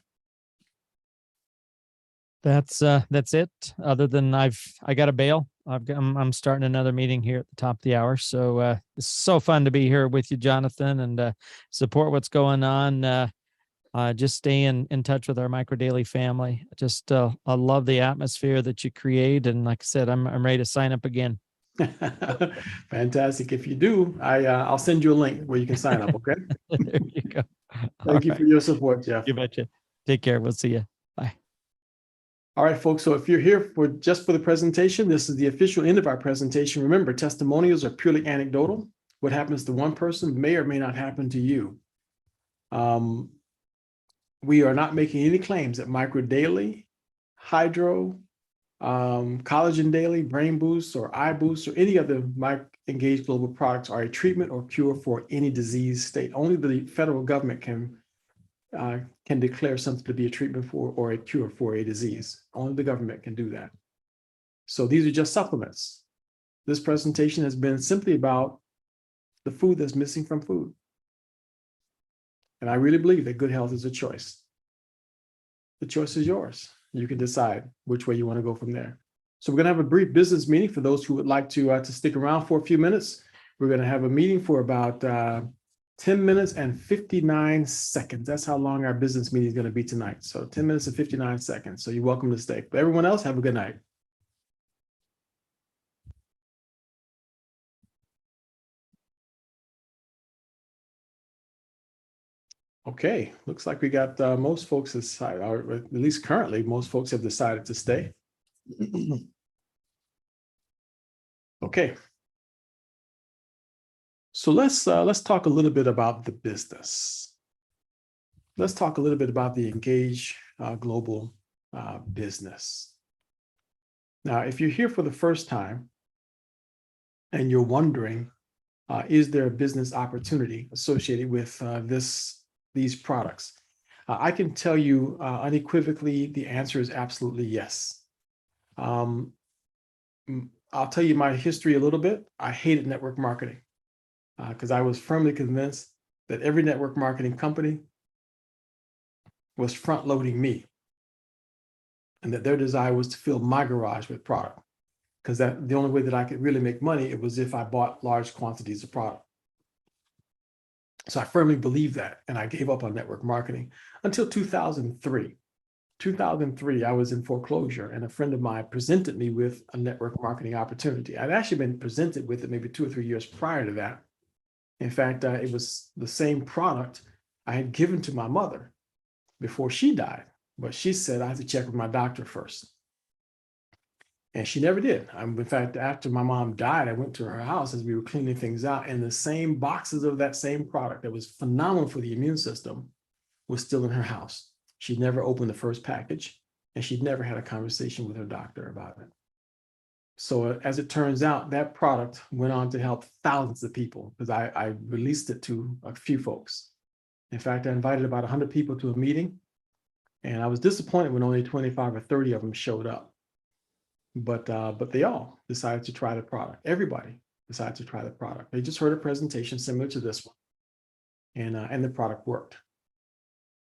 That's it. Other than I got to bail. I'm starting another meeting here at the top of the hour. So it's so fun to be here with you, Jonathan, and support what's going on. Just stay in touch with our Micro Daily family. Just I love the atmosphere that you create, and like I said, I'm ready to sign up again. Fantastic. If you do, I'll send you a link where you can sign up. Okay. There you go. Thank you for your support, Jeff. You betcha. Take care. We'll see you. Bye. All right, folks. So if you're here for the presentation, this is the official end of our presentation. Remember, testimonials are purely anecdotal. What happens to one person may or may not happen to you. We are not making any claims that Micro Daily, Hydro, Collagen Daily, Brain Boost, or Eye Boost, or any other Engage Global products are a treatment or cure for any disease state. Only the federal government can declare something to be a treatment for or a cure for a disease. Only the government can do that. So these are just supplements. This presentation has been simply about the food that's missing from food. And I really believe that good health is a choice. The choice is yours. You can decide which way you want to go from there. So we're going to have a brief business meeting for those who would like to stick around for a few minutes. We're going to have a meeting for about 10 minutes and 59 seconds. That's how long our business meeting is going to be tonight. So 10 minutes and 59 seconds. So you're welcome to stay. But everyone else, have a good night. Okay, looks like we got most folks decided, or at least currently, most folks have decided to stay. Okay. So let's talk a little bit about the business. Let's talk a little bit about the Engage Global business. Now, if you're here for the first time and you're wondering, is there a business opportunity associated with these products? I can tell you unequivocally, the answer is absolutely yes. I'll tell you my history a little bit. I hated network marketing because I was firmly convinced that every network marketing company was front loading me and that their desire was to fill my garage with product, because the only way that I could really make money, it was if I bought large quantities of product. So I firmly believed that, and I gave up on network marketing until 2003. 2003, I was in foreclosure, and a friend of mine presented me with a network marketing opportunity. I'd actually been presented with it maybe 2 or 3 years prior to that. In fact, it was the same product I had given to my mother before she died, but she said I had to check with my doctor first. And she never did. In fact, after my mom died, I went to her house as we were cleaning things out, and the same boxes of that same product that was phenomenal for the immune system was still in her house. She'd never opened the first package, and she'd never had a conversation with her doctor about it. So as it turns out, that product went on to help thousands of people because I released it to a few folks. In fact, I invited about 100 people to a meeting, and I was disappointed when only 25 or 30 of them showed up. But they all decided to try the product. Everybody decided to try the product. They just heard a presentation similar to this one, and the product worked.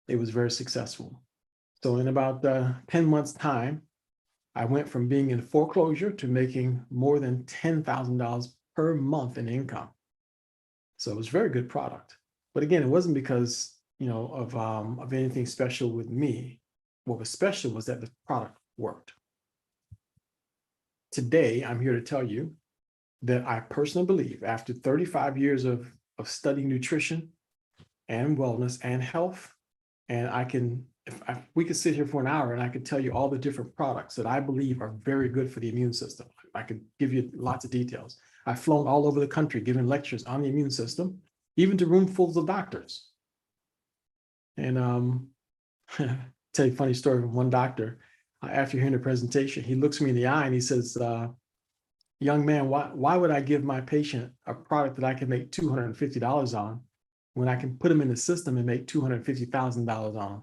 It was very successful. So in about 10 months' time, I went from being in foreclosure to making more than $10,000 per month in income. So it was a very good product. But again, it wasn't because of anything special with me. What was special was that the product worked. Today, I'm here to tell you that I personally believe after 35 years of studying nutrition and wellness and health, and we could sit here for an hour and I could tell you all the different products that I believe are very good for the immune system. I could give you lots of details. I've flown all over the country giving lectures on the immune system, even to roomfuls of doctors. And tell you a funny story from one doctor. after hearing the presentation, he looks me in the eye and he says, young man, why would I give my patient a product that I can make $250 on when I can put them in the system and make $250,000 on them?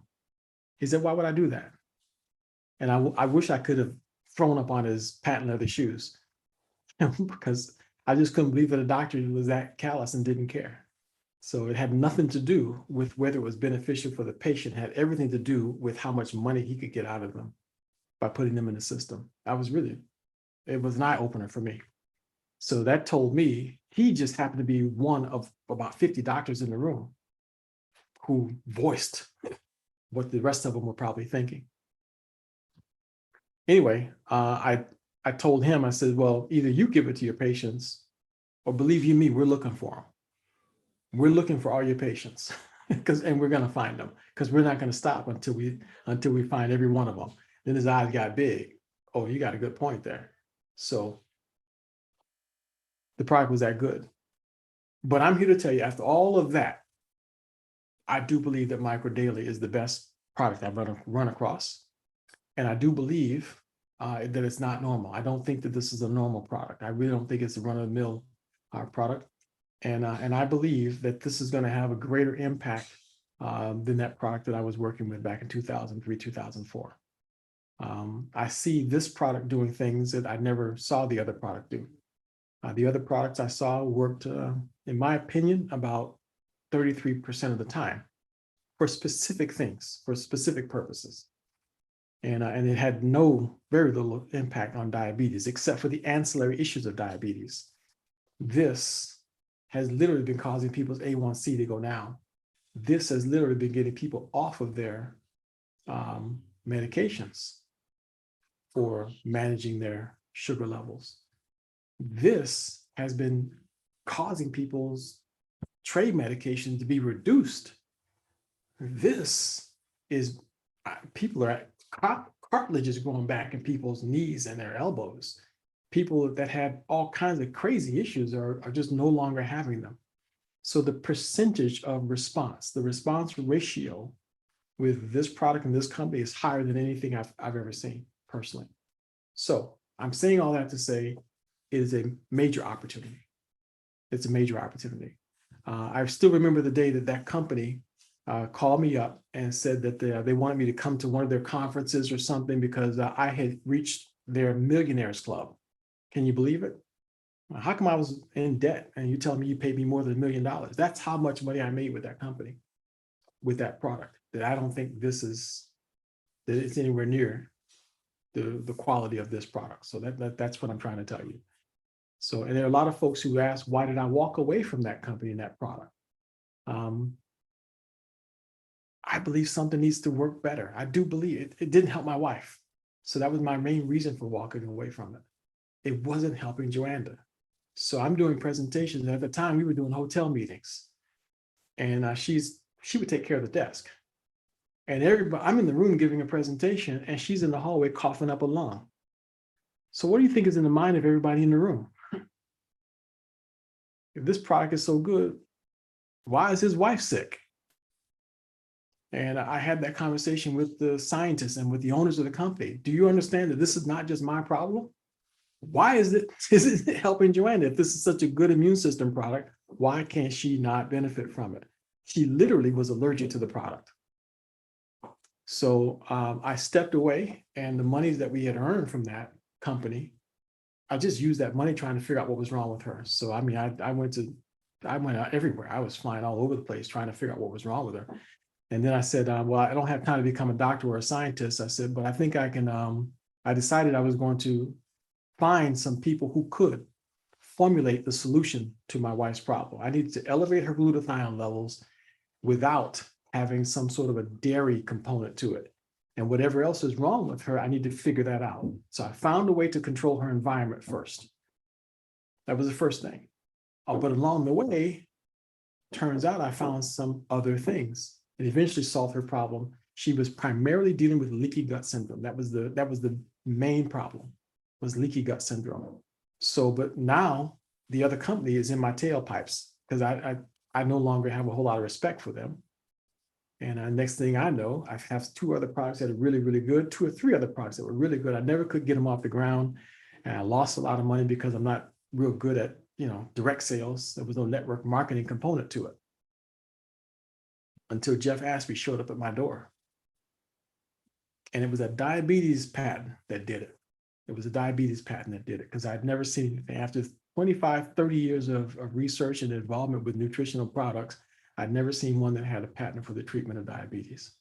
He said, why would I do that? And I wish I could have thrown up on his patent leather shoes because I just couldn't believe that a doctor was that callous and didn't care. So it had nothing to do with whether it was beneficial for the patient. It had everything to do with how much money he could get out of them by putting them in the system. It was an eye opener for me. So that told me he just happened to be one of about 50 doctors in the room who voiced what the rest of them were probably thinking. Anyway, I told him, I said, well, either you give it to your patients or believe you me, we're looking for them. We're looking for all your patients and we're going to find them because we're not going to stop until we find every one of them. Then his eyes got big. Oh, you got a good point there. So the product was that good. But I'm here to tell you, after all of that, I do believe that Micro Daily is the best product I've run across. And I do believe that it's not normal. I don't think that this is a normal product. I really don't think it's a run-of-the-mill product. And I believe that this is going to have a greater impact than that product that I was working with back in 2003, 2004. I see this product doing things that I never saw the other product do. The other products I saw worked, in my opinion, about 33% of the time for specific things, for specific purposes. And it had very little impact on diabetes, except for the ancillary issues of diabetes. This has literally been causing people's A1C to go down. This has literally been getting people off of their medications for managing their sugar levels. This has been causing people's trade medication to be reduced. This is, people are at cartilage is growing back in people's knees and their elbows. People that had all kinds of crazy issues are just no longer having them. So the percentage of response, the response ratio with this product and this company is higher than anything I've ever seen personally. So I'm saying all that to say it is a major opportunity. It's a major opportunity. I still remember the day that company called me up and said that they wanted me to come to one of their conferences or something because I had reached their millionaires club. Can you believe it? How come I was in debt and you tell me you paid me more than $1 million? That's how much money I made with that company, with that product, that I don't think that it's anywhere near the quality of this product. So that's what I'm trying to tell you. So, and there are a lot of folks who ask, why did I walk away from that company and that product? I believe something needs to work better. I do believe it. It didn't help my wife. So that was my main reason for walking away from it. It wasn't helping Joanna. So I'm doing presentations. And at the time we were doing hotel meetings and she would take care of the desk. And I'm in the room giving a presentation and she's in the hallway coughing up a lung. So what do you think is in the mind of everybody in the room? If this product is so good, why is his wife sick? And I had that conversation with the scientists and with the owners of the company. Do you understand that this is not just my problem? Why isn't it helping Joanna? If this is such a good immune system product, why can't she not benefit from it? She literally was allergic to the product. So I stepped away, and the monies that we had earned from that company, I just used that money trying to figure out what was wrong with her. So I mean, I went out everywhere. I was flying all over the place trying to figure out what was wrong with her. And then I said, well, I don't have time to become a doctor or a scientist. I said, but I think I can, I decided I was going to find some people who could formulate the solution to my wife's problem. I needed to elevate her glutathione levels without having some sort of a dairy component to it. And whatever else is wrong with her, I need to figure that out. So I found a way to control her environment first. That was the first thing. But along the way, turns out I found some other things. It eventually solved her problem. She was primarily dealing with leaky gut syndrome. That was the main problem, was leaky gut syndrome. So, but now the other company is in my tailpipes because I no longer have a whole lot of respect for them. And next thing I know, I have 2 other products that are really, really good, 2 or 3 other products that were really good. I never could get them off the ground. And I lost a lot of money because I'm not real good at, direct sales. There was no network marketing component to it. Until Jeff Ashby showed up at my door. And it was a diabetes patent that did it. It was a diabetes patent that did it, because I'd never seen anything. After 25, 30 years of research and involvement with nutritional products, I'd never seen one that had a patent for the treatment of diabetes.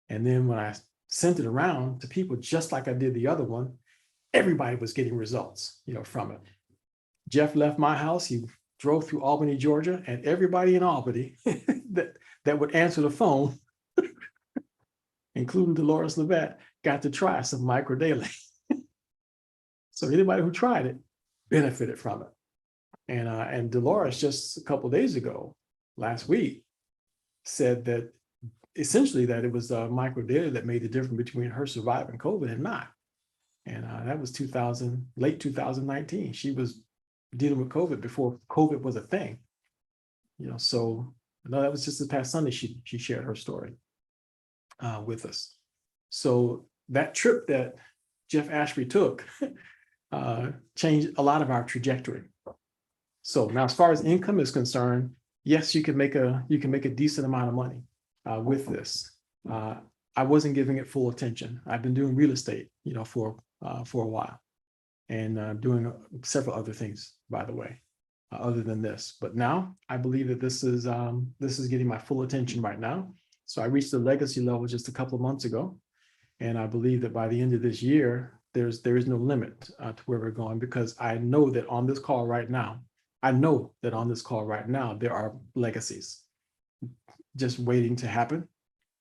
And then when I sent it around to people, just like I did the other one, everybody was getting results, from it. Jeff left my house. He drove through Albany, Georgia, and everybody in Albany that would answer the phone, including Dolores Levet, got to try some micro daily. So anybody who tried it benefited from it. And Dolores, just a couple of days ago, last week, said that essentially that it was micro daily that made the difference between her surviving COVID and not. And that was late 2019. She was dealing with COVID before COVID was a thing. So no, that was just this past Sunday she shared her story with us. So that trip that Jeff Ashby took changed a lot of our trajectory. So now, as far as income is concerned, yes, you can make a decent amount of money with this. I wasn't giving it full attention. I've been doing real estate, for a while, and doing several other things, by the way, other than this. But now I believe that this is getting my full attention right now. So I reached the legacy level just a couple of months ago, and I believe that by the end of this year, there is no limit to where we're going, because I know that on this call right now, there are legacies just waiting to happen.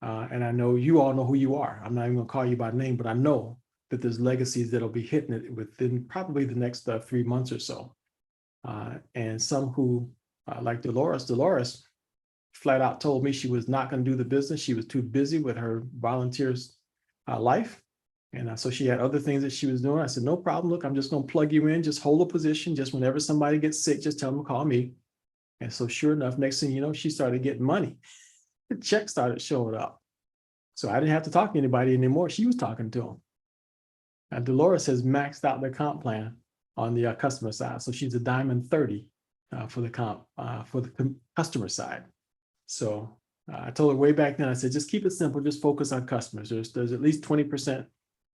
And I know you all know who you are. I'm not even gonna call you by name, but I know that there's legacies that'll be hitting it within probably the next 3 months or so. And some who, like Dolores flat out told me she was not gonna do the business. She was too busy with her volunteers life. And so she had other things that she was doing. I said, no problem. Look, I'm just going to plug you in. Just hold a position. Just whenever somebody gets sick, just tell them to call me. And so sure enough, next thing you know, she started getting money. The check started showing up. So I didn't have to talk to anybody anymore. She was talking to them. And Dolores has maxed out their comp plan on the customer side. So she's a diamond 30 for the customer side. So I told her way back then, I said, just keep it simple. Just focus on customers. There's at least 20%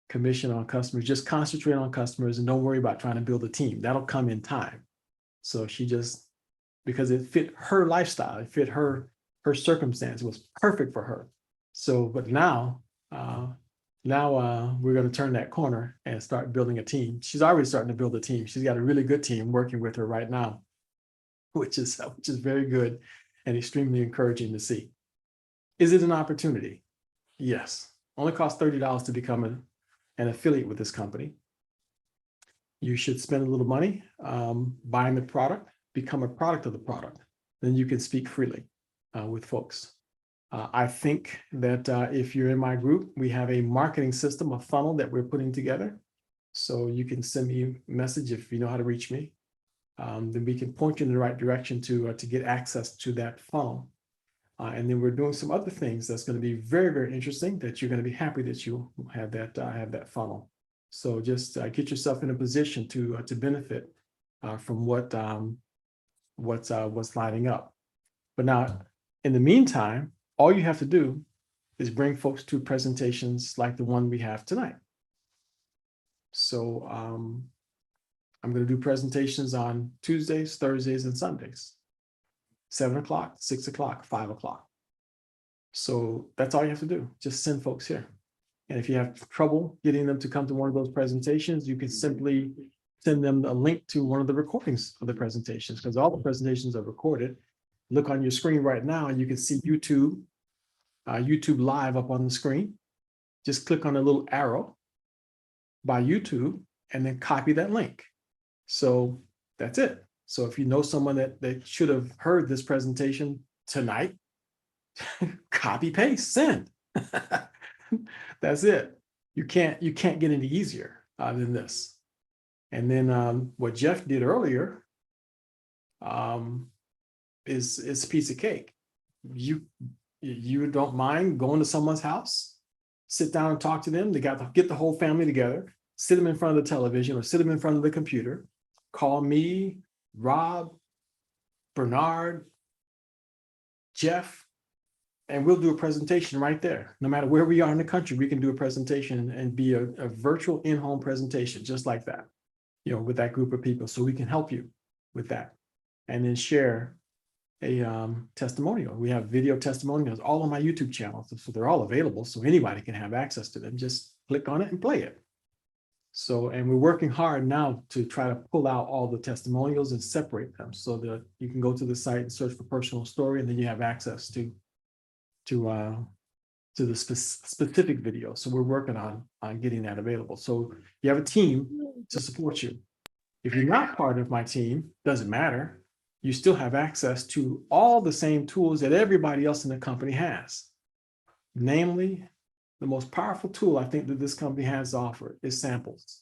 commission on customers. Just concentrate on customers and don't worry about trying to build a team. That'll come in time. So she just, because it fit her lifestyle, it fit her circumstance, it was perfect for her. So, but now we're going to turn that corner and start building a team. She's already starting to build a team. She's got a really good team working with her right now, which is very good and extremely encouraging to see. Is it an opportunity? Yes. Only costs $30 to become an affiliate with this company. You should spend a little money buying the product, become a product of the product. Then you can speak freely with folks. I think that if you're in my group, we have a marketing system, a funnel that we're putting together. So you can send me a message if you know how to reach me. Then we can point you in the right direction to get access to that funnel. And then we're doing some other things that's going to be very, very interesting that you're going to be happy that you have that funnel. So just get yourself in a position to benefit from what's lining up. But now, in the meantime, all you have to do is bring folks to presentations like the one we have tonight. So I'm going to do presentations on Tuesdays, Thursdays, and Sundays, 7 o'clock, 6 o'clock, 5 o'clock. So that's all you have to do. Just send folks here. And if you have trouble getting them to come to one of those presentations, you can simply send them a link to one of the recordings of the presentations, because all the presentations are recorded. Look on your screen right now and you can see YouTube Live up on the screen. Just click on the little arrow by YouTube and then copy that link. So that's it. So if you know someone that should have heard this presentation tonight, copy, paste, send. That's it. You can't get any easier than this. And then what Jeff did earlier is a piece of cake. you don't mind going to someone's house, sit down and talk to them. They got to get the whole family together, sit them in front of the television or sit them in front of the computer, call me, Rob, Bernard, Jeff, and we'll do a presentation right there. No matter where we are in the country, we can do a presentation and be a virtual in-home presentation just like that, with that group of people. So we can help you with that and then share a testimonial. We have video testimonials all on my YouTube channel. So they're all available. So anybody can have access to them. Just click on it and play it. So, and we're working hard now to try to pull out all the testimonials and separate them so that you can go to the site and search for personal story, and then you have access to the specific video. So we're working on getting that available. So you have a team to support you. If you're not part of my team, doesn't matter. You still have access to all the same tools that everybody else in the company has. Namely, the most powerful tool I think that this company has to offer is samples.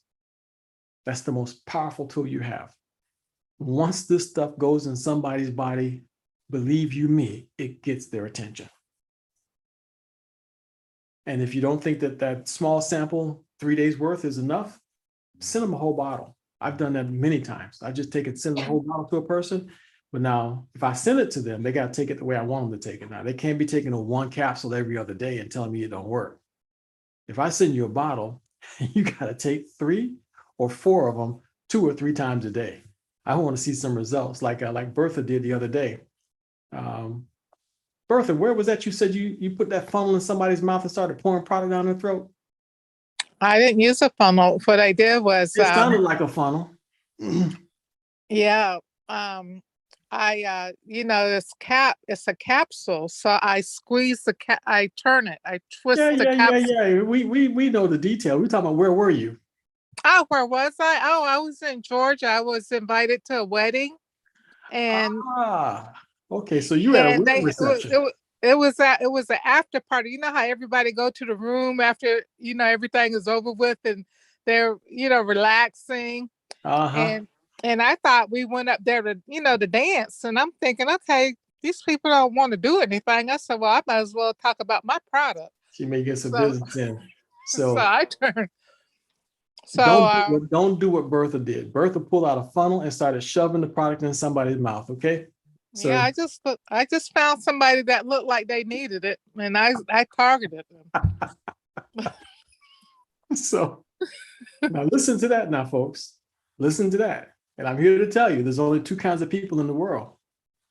That's the most powerful tool you have. Once this stuff goes in somebody's body, believe you me, it gets their attention. And if you don't think that that small sample, 3 days worth is enough, send them a whole bottle. I've done that many times. I just send the whole bottle to a person. But now if I send it to them, they got to take it the way I want them to take it. Now they can't be taking a 1 capsule every other day and telling me it don't work. If I send you a bottle, you got to take 3 or 4 of them 2 or 3 times a day. I want to see some results like Bertha did the other day. Bertha, where was that? You said you put that funnel in somebody's mouth and started pouring product down their throat? I didn't use a funnel. What I did was It sounded like a funnel. yeah. It's a capsule. So I squeeze I turn it, I twist the capsule. Yeah. We know the detail. We're talking about where were you? Oh, where was I? Oh, I was in Georgia. I was invited to a wedding. And okay, so you had a wedding reception. It was an after party. You know how everybody go to the room after everything is over with and they're relaxing. And I thought we went up there to dance. And I'm thinking, okay, these people don't want to do anything. I said, well, I might as well talk about my product. She may get some business in. So I turned. Don't do what Bertha did. Bertha pulled out a funnel and started shoving the product in somebody's mouth. Okay. So, yeah, I just found somebody that looked like they needed it, and I targeted them. So now listen to that now, folks. Listen to that. And I'm here to tell you, there's only 2 kinds of people in the world: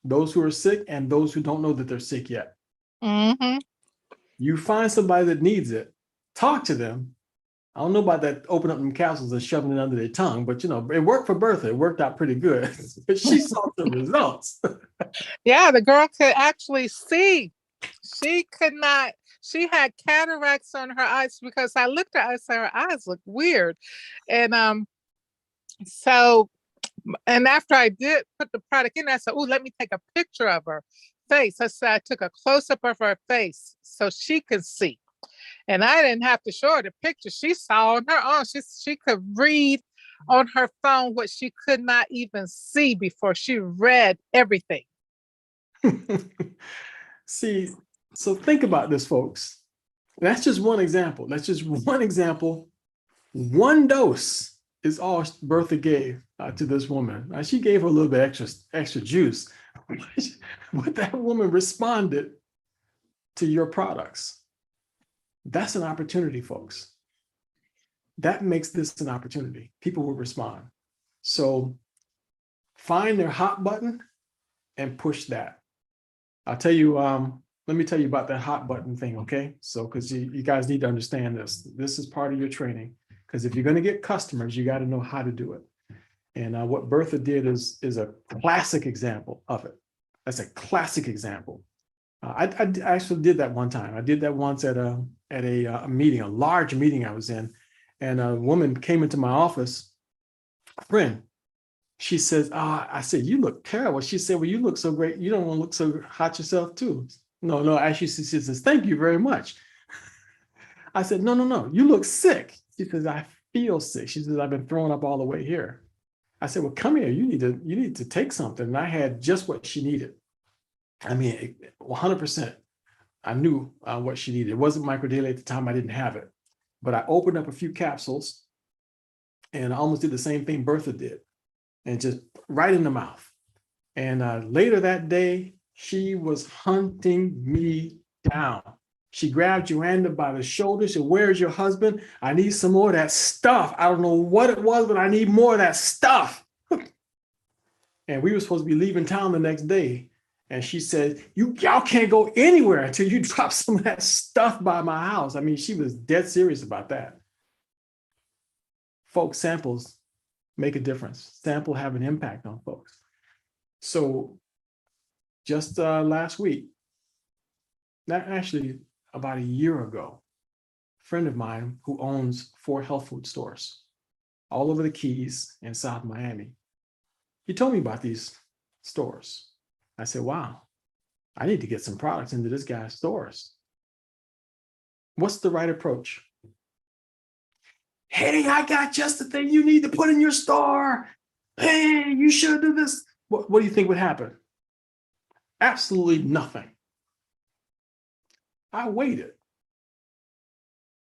those who are sick and those who don't know that they're sick yet. Mm-hmm. You find somebody that needs it, talk to them. I don't know about that, open up them capsules and shoving it under their tongue, but it worked for Bertha. It worked out pretty good. But she saw the results. Yeah, the girl could actually see. She could not. She had cataracts on her eyes because I looked at her, I said her eyes look weird. And and after I did put the product in, I said, oh, let me take a picture of her face. I said I took a close-up of her face so she could see. And I didn't have to show her the picture. She saw on her own. She could read on her phone what she could not even see before. She read everything. See, so think about this, folks. That's just one example. That's just one example. 1 dose is all Bertha gave to this woman. She gave her a little bit extra juice, but that woman responded to your products. That's an opportunity, folks. That makes this an opportunity. People will respond. So find their hot button and push that. I'll tell you, let me tell you about that hot button thing, okay? So, because you guys need to understand this. This is part of your training. Because if you're going to get customers, you got to know how to do it. And what Bertha did is a classic example of it. That's a classic example. I actually did that one time. I did that once at a meeting, a large meeting I was in, and a woman came into my office, a friend. She says, I said, you look terrible. She said, well, you look so great. You don't want to look so hot yourself too. No, actually, she says, thank you very much. I said, no, you look sick. She says, I feel sick. She says, I've been throwing up all the way here. I said, well, come here. You need to take something. And I had just what she needed. I mean, 100%. I knew what she needed. It wasn't microdaily at the time. I didn't have it, but I opened up a few capsules and I almost did the same thing Bertha did, and just right in the mouth. And later that day, she was hunting me down. She grabbed Joanna by the shoulder. She said, "Where's your husband? I need some more of that stuff. I don't know what it was, but I need more of that stuff." And we were supposed to be leaving town the next day. And she said, y'all can't go anywhere until you drop some of that stuff by my house. I mean, she was dead serious about that. Folks, samples make a difference. Sample have an impact on folks. So just last week, not actually about a year ago, a friend of mine who owns 4 health food stores all over the Keys in South Miami, he told me about these stores. I said, wow, I need to get some products into this guy's stores. What's the right approach? Hey, I got just the thing you need to put in your store. Hey, you should do this. What do you think would happen? Absolutely nothing. I waited.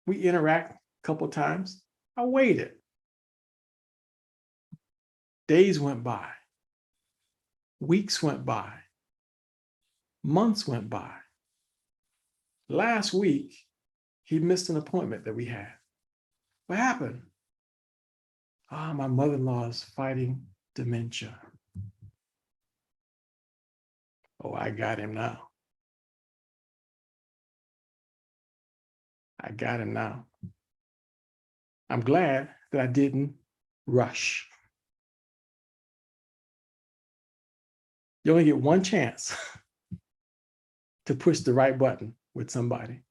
We interact a couple of times. I waited. Days went by. Weeks went by. Months went by. Last week, he missed an appointment that we had. What happened? My mother-in-law is fighting dementia. Oh, I got him now. I got him now. I'm glad that I didn't rush. You only get one chance to push the right button with somebody.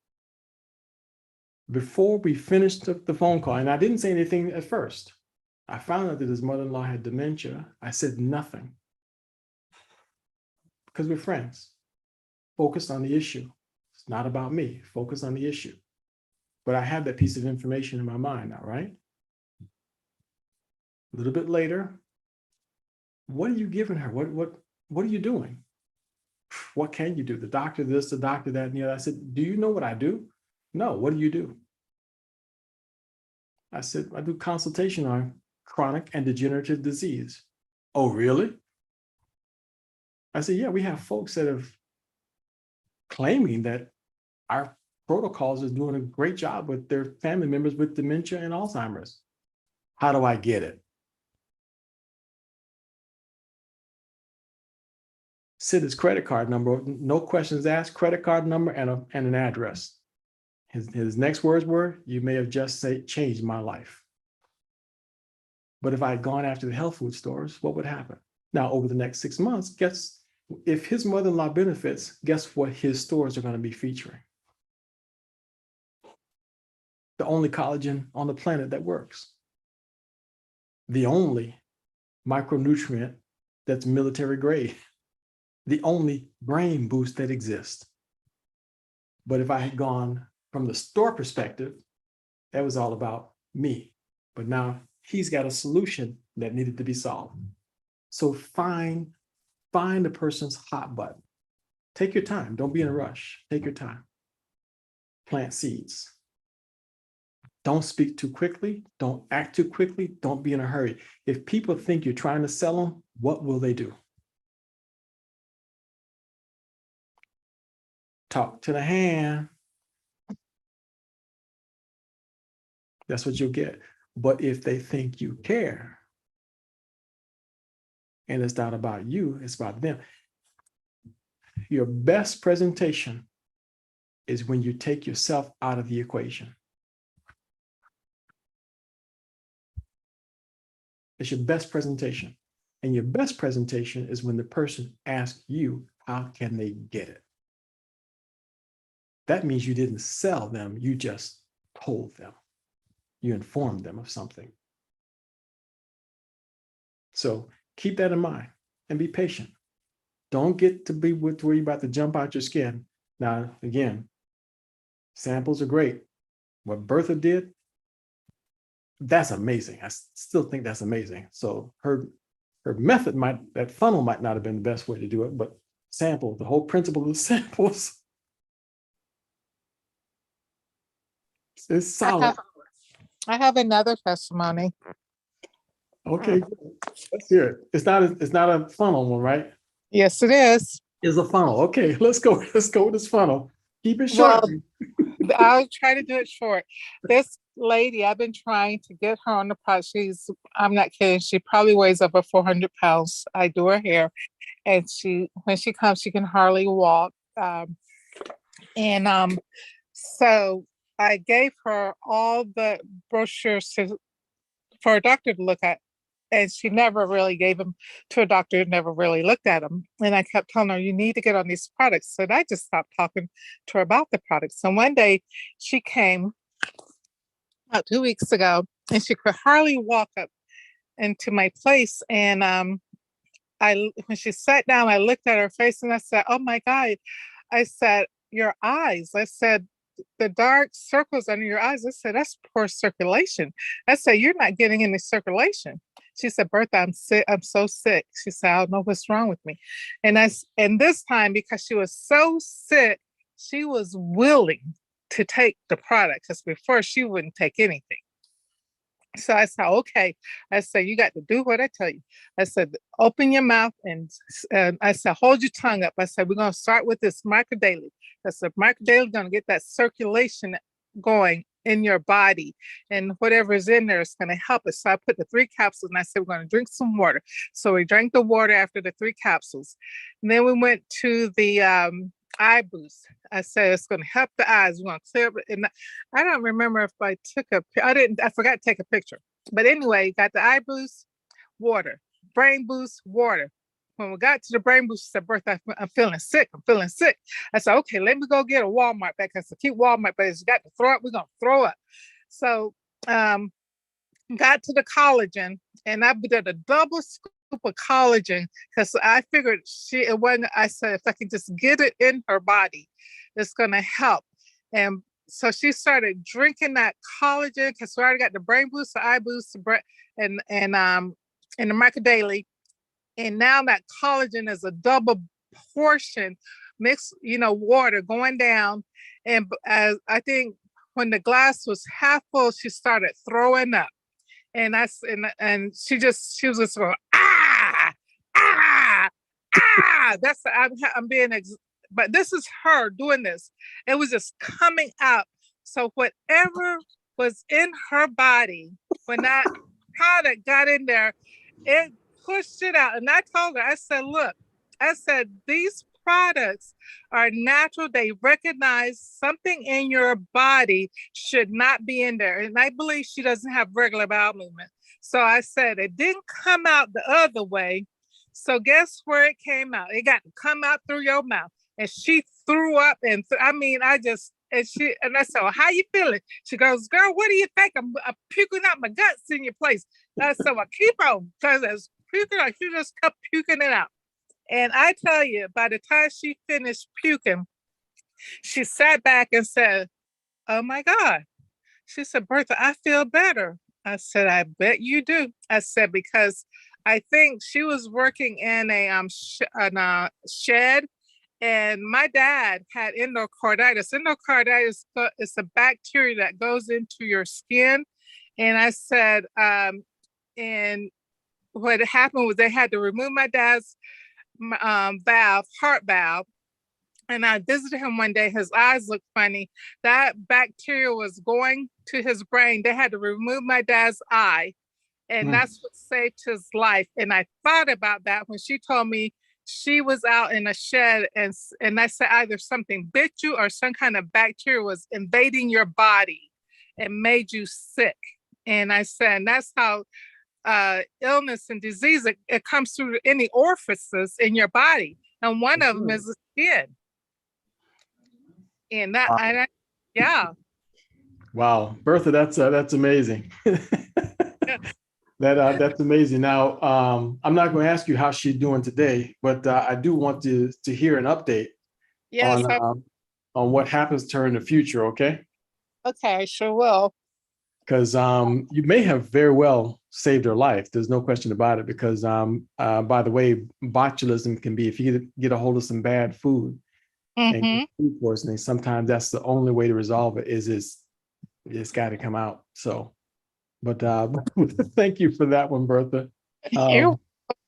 Before we finished the phone call, and I didn't say anything at first, I found out that his mother-in-law had dementia. I said nothing because we're friends. Focused on the issue. It's not about me. Focus on the issue. But I have that piece of information in my mind now, right? A little bit later, what are you giving her? What are you doing? What can you do? The doctor this, the doctor that, and the other. I said, do you know what I do? No, what do you do? I said, I do consultation on chronic and degenerative disease. Oh, really? I said, yeah, we have folks that have claiming that our protocols is doing a great job with their family members with dementia and Alzheimer's. How do I get it? Said his credit card number, no questions asked, credit card number and an address. His next words were, you may have just changed my life. But if I had gone after the health food stores, what would happen? Now, over the next 6 months, if his mother-in-law benefits, guess what his stores are going to be featuring? The only collagen on the planet that works. The only micronutrient that's military grade. The only brain boost that exists. But if I had gone from the store perspective, that was all about me. But now he's got a solution that needed to be solved. So find the person's hot button. Take your time. Don't be in a rush. Take your time. Plant seeds. Don't speak too quickly. Don't act too quickly. Don't be in a hurry. If people think you're trying to sell them, what will they do? Talk to the hand. That's what you'll get. But if they think you care, and it's not about you, it's about them. Your best presentation is when you take yourself out of the equation. It's your best presentation. And your best presentation is when the person asks you, how can they get it? That means you didn't sell them, you just told them. You informed them of something. So keep that in mind and be patient. Don't get to be where you're about to jump out your skin. Now, again, samples are great. What Bertha did, that's amazing. I still think that's amazing. So her method that funnel might not have been the best way to do it, but sample, the whole principle of the samples It's I solid. have, I have another testimony. Okay, let's hear it. It's not a funnel one, right? Yes, it is. It's a funnel. Okay, let's go. Let's go with this funnel. Keep it Well, short. I'll try to do it short. This lady, I've been trying to get her on the pod. I'm not kidding. She probably weighs over 400 pounds. I do her hair, and when she comes, she can hardly walk. And so I gave her all the brochures for a doctor to look at, and she never really gave them to a doctor who never really looked at them. And I kept telling her, you need to get on these products. So I just stopped talking to her about the products. So one day she came about 2 weeks ago, and she could hardly walk up into my place. And when she sat down, I looked at her face and I said, oh my God. I said, your eyes. I said, the dark circles under your eyes. I said, that's poor circulation. I said, you're not getting any circulation. She said, Bertha, I'm sick. I'm so sick. She said, I don't know what's wrong with me. And this time, because she was so sick, she was willing to take the product, because before she wouldn't take anything. So I said, okay. I said, you got to do what I tell you. I said, open your mouth, and I said, hold your tongue up. I said, we're going to start with this microdaily. I said, microdaily is going to get that circulation going in your body, and whatever is in there is going to help us. So I put the 3 capsules, and I said, we're going to drink some water. So we drank the water after the 3 capsules. And then we went to the eye boost. I said, it's going to help the eyes. We're going to clear it. And I don't remember if I forgot to take a picture. But anyway, got the eye boost, water, brain boost, water. When we got to the brain boost, she said, Bertha, I'm feeling sick. I'm feeling sick. I said, okay, let me go get a Walmart bag. I said, keep Walmart bags. You got to throw up. We're going to throw up. So got to the collagen, and I did a double scoop of collagen, because I figured I said, if I can just get it in her body, it's going to help. And so she started drinking that collagen, because we already got the brain boost, the eye boost, and the microdaily. And now that collagen is a double portion mixed, water going down. And as I think when the glass was half full, she started throwing up. And she was just going, ah, ah, ah. I'm being, but this is her doing this. It was just coming out. So whatever was in her body, when that product got in there, it pushed it out. And I told her, I said, look, these products are natural. They recognize something in your body should not be in there. And I believe she doesn't have regular bowel movement. So I said, it didn't come out the other way. So guess where it came out? It got to come out through your mouth. And she threw up. And I said, well, how you feeling? She goes, girl, what do you think? I'm puking out my guts in your place. I said, well, keep on, because it's puking out. She just kept puking it out. And I tell you, by the time she finished puking, she sat back and said, oh my God. She said, Bertha, I feel better. I said, I bet you do. I said, because I think she was working in a shed, and my dad had endocarditis. Endocarditis is a bacteria that goes into your skin. And I said, and what happened was they had to remove my dad's heart valve. And I visited him one day. His eyes looked funny. That bacteria was going to his brain. They had to remove my dad's eye. And that's what saved his life. And I thought about that when she told me she was out in a shed, and I said either something bit you or some kind of bacteria was invading your body and made you sick. And I said, and that's how illness and disease, it comes through any orifices in your body. And one of them is the skin. And yeah. Wow, Bertha, that's amazing. That's amazing. Now, I'm not going to ask you how she's doing today, but I do want to hear an update on what happens to her in the future. Okay. Okay, I sure will. Because you may have very well saved her life. There's no question about it. Because by the way, botulism can be, if you get a hold of some bad food and food poisoning, sometimes that's the only way to resolve it is It's got to come out. So, but thank you for that one, Bertha. You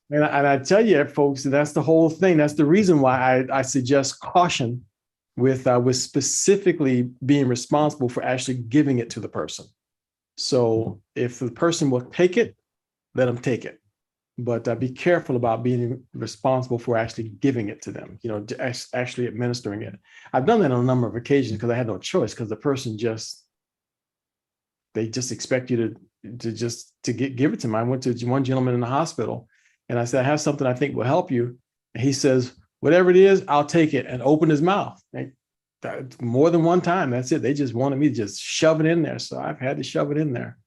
And I tell you, folks, that's the whole thing. That's the reason why I suggest caution with specifically being responsible for actually giving it to the person. So if the person will take it, let them take it. But be careful about being responsible for actually giving it to them, actually administering it. I've done that on a number of occasions because I had no choice, because the person they just expect you to give it to them. I went to one gentleman in the hospital and I said, I have something I think will help you. And he says, whatever it is, I'll take it, and open his mouth. More than one time. That's it. They just wanted me to just shove it in there. So I've had to shove it in there.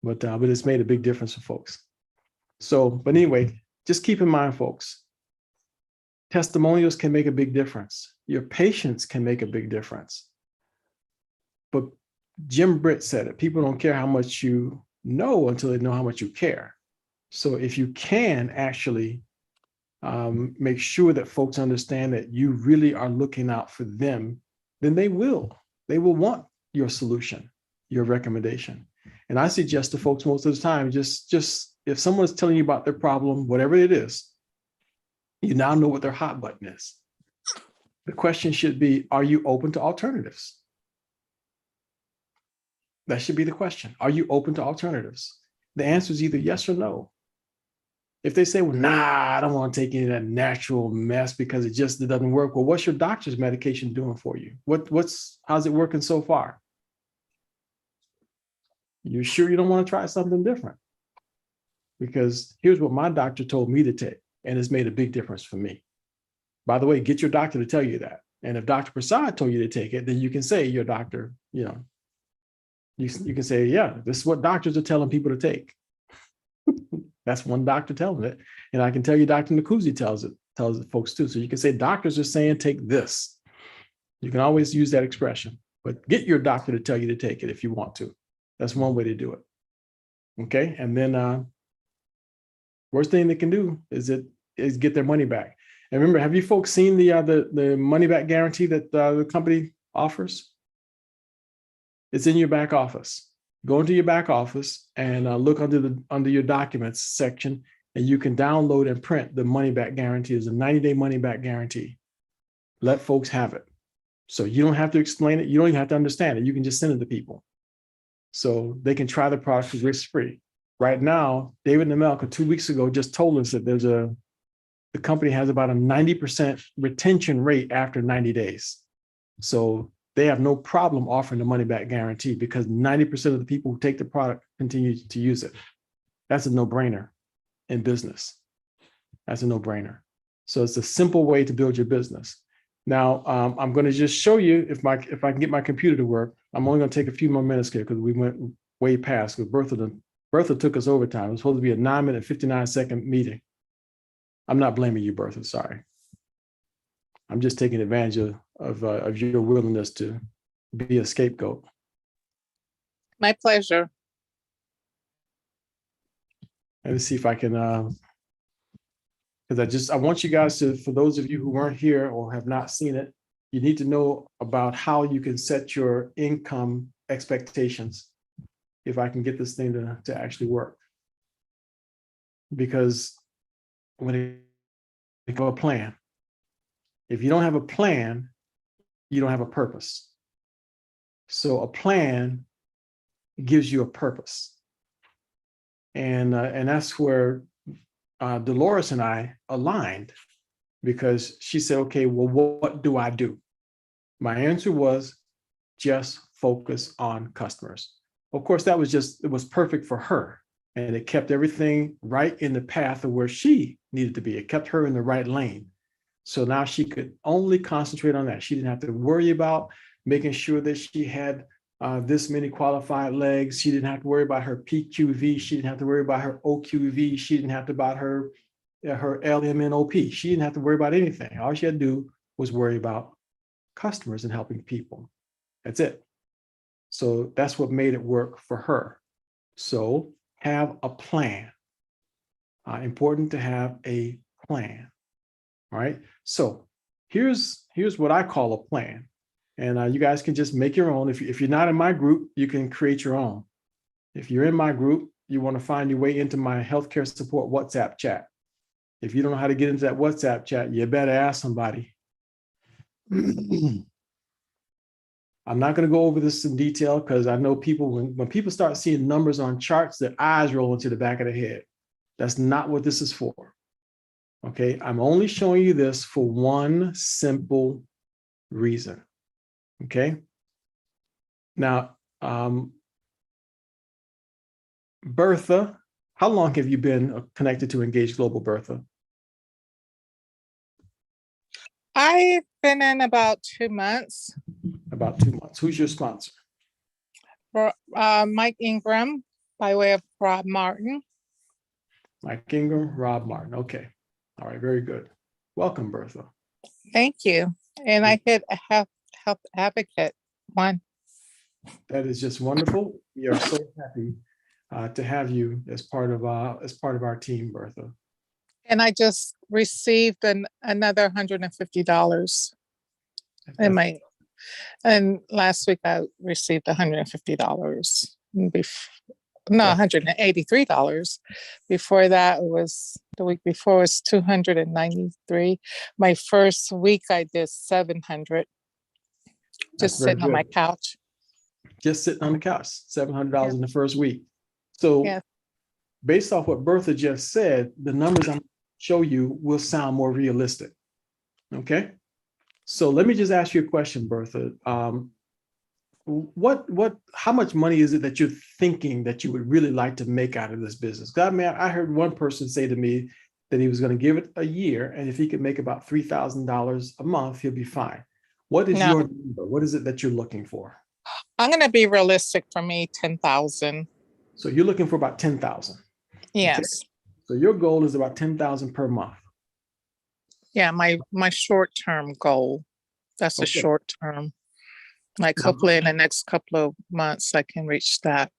But it's made a big difference for folks. So, but anyway, just keep in mind, folks, testimonials can make a big difference. Your patience can make a big difference. But Jim Britt said it, people don't care how much you know until they know how much you care. So if you can actually make sure that folks understand that you really are looking out for them, then they will want your solution, your recommendation. And I suggest to folks most of the time, just if someone's telling you about their problem, whatever it is, you now know what their hot button is. The question should be, are you open to alternatives? That should be the question. Are you open to alternatives? The answer is either yes or no. If they say, well, nah, I don't want to take any of that natural mess because it doesn't work. Well, what's your doctor's medication doing for you? How's it working so far? You sure you don't want to try something different? Because here's what my doctor told me to take, and it's made a big difference for me. By the way, get your doctor to tell you that. And if Dr. Prasad told you to take it, then you can say your doctor, you can say, yeah, this is what doctors are telling people to take. That's one doctor telling it. And I can tell you Dr. Nkuzi tells it folks too. So you can say doctors are saying take this. You can always use that expression, but get your doctor to tell you to take it if you want to. That's one way to do it. Okay. And then worst thing they can do is get their money back. And remember, have you folks seen the money back guarantee that the company offers? It's in your back office. Go into your back office and look under your documents section, and you can download and print the money back guarantee. It's a 90-day money back guarantee. Let folks have it. So you don't have to explain it. You don't even have to understand it. You can just send it to people. So they can try the product risk-free. Right now, David Nemelka 2 weeks ago just told us that the company has about a 90% retention rate after 90 days. So they have no problem offering the money back guarantee because 90% of the people who take the product continue to use it. That's a no-brainer in business. That's a no-brainer. So it's a simple way to build your business. Now, I'm going to just show you if I can get my computer to work. I'm only going to take a few more minutes here because we went way past. Because Bertha took us overtime. It was supposed to be a 9-minute, 59-second meeting. I'm not blaming you, Bertha. Sorry. I'm just taking advantage of your willingness to be a scapegoat. my pleasure. Let me see if I can, because I want you guys to, for those of you who weren't here or have not seen it, you need to know about how you can set your income expectations. If I can get this thing to actually work. Because when you have a plan, if you don't have a plan, you don't have a purpose. So a plan gives you a purpose. And that's where Dolores and I aligned, because she said, okay, well, what do I do? My answer was just focus on customers. Of course, it was perfect for her. And it kept everything right in the path of where she needed to be. It kept her in the right lane. So now she could only concentrate on that. She didn't have to worry about making sure that she had this many qualified legs. She didn't have to worry about her PQV. She didn't have to worry about her OQV. She didn't have to about her LMNOP. She didn't have to worry about anything. All she had to do was worry about customers and helping people. That's it. So that's what made it work for her. So have a plan. Important to have a plan. All right. So here's what I call a plan. And you guys can just make your own. If you're not in my group, you can create your own. If you're in my group, you want to find your way into my healthcare support WhatsApp chat. If you don't know how to get into that WhatsApp chat, you better ask somebody. I'm not going to go over this in detail because I know people, when people start seeing numbers on charts, their eyes roll into the back of their head. That's not what this is for. Okay, I'm only showing you this for one simple reason. Okay. Now, Bertha, how long have you been connected to Engage Global, Bertha? I've been in about 2 months. About 2 months. Who's your sponsor? Mike Ingram by way of Rob Martin. Mike Ingram, Rob Martin. Okay. All right. Very good. Welcome, Bertha. Thank you. And I hit a health advocate one. That is just wonderful. We are so happy to have you as part of our team, Bertha. And I just received another $150 in my, and last week I received $150. No, $183. Before that was, the week before was 293. My first week I did 700. Just sitting on my couch. Just sitting on the couch, $700 in the first week. So Yeah. based off what Bertha just said, the numbers I'm going to show you will sound more realistic. Okay. So let me just ask you a question, Bertha. How much money is it that you're thinking that you would really like to make out of this business? I mean, I heard one person say to me that he was going to give it a year, and if he could make about $3,000 a month, he'll be fine. What is your number? What is it that you're looking for? I'm going to be realistic. For me, 10,000. So you're looking for about 10,000. Yes. Okay. So your goal is about 10,000 per month. Yeah, my short-term goal. That's a short term. Like hopefully in the next couple of months, I can reach that.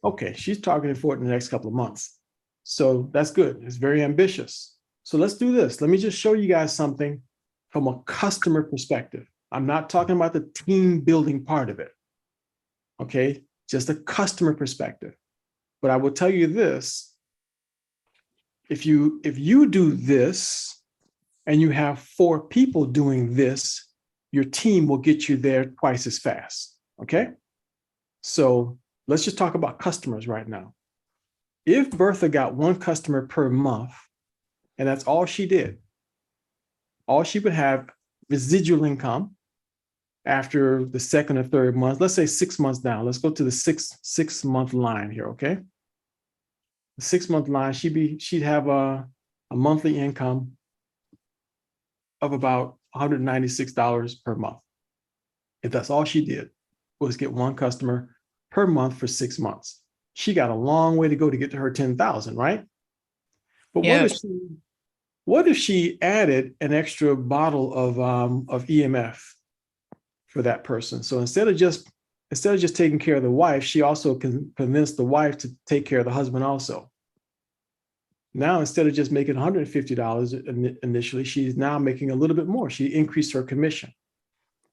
Okay, she's targeting for it in the next couple of months. So that's good. It's very ambitious. So let's do this. Let me just show you guys something from a customer perspective. I'm not talking about the team building part of it. Okay, just a customer perspective. But I will tell you this. If you do this and you have 4 people doing this, your team will get you there twice as fast. Okay. So let's just talk about customers right now. If Bertha got 1 customer per month, and that's all she did, all she would have residual income after the 2nd or 3rd month, let's say 6 months down. Let's go to the six month line here. Okay. The 6 month line, she'd have a monthly income of about $196 per month. If that's all she did was get 1 customer per month for 6 months, she got a long way to go to get to her 10,000, right? But Yes. what if she added an extra bottle of EMF for that person? So instead of just taking care of the wife, she also can convince the wife to take care of the husband also. Now, instead of just making $150 initially, she's now making a little bit more. She increased her commission.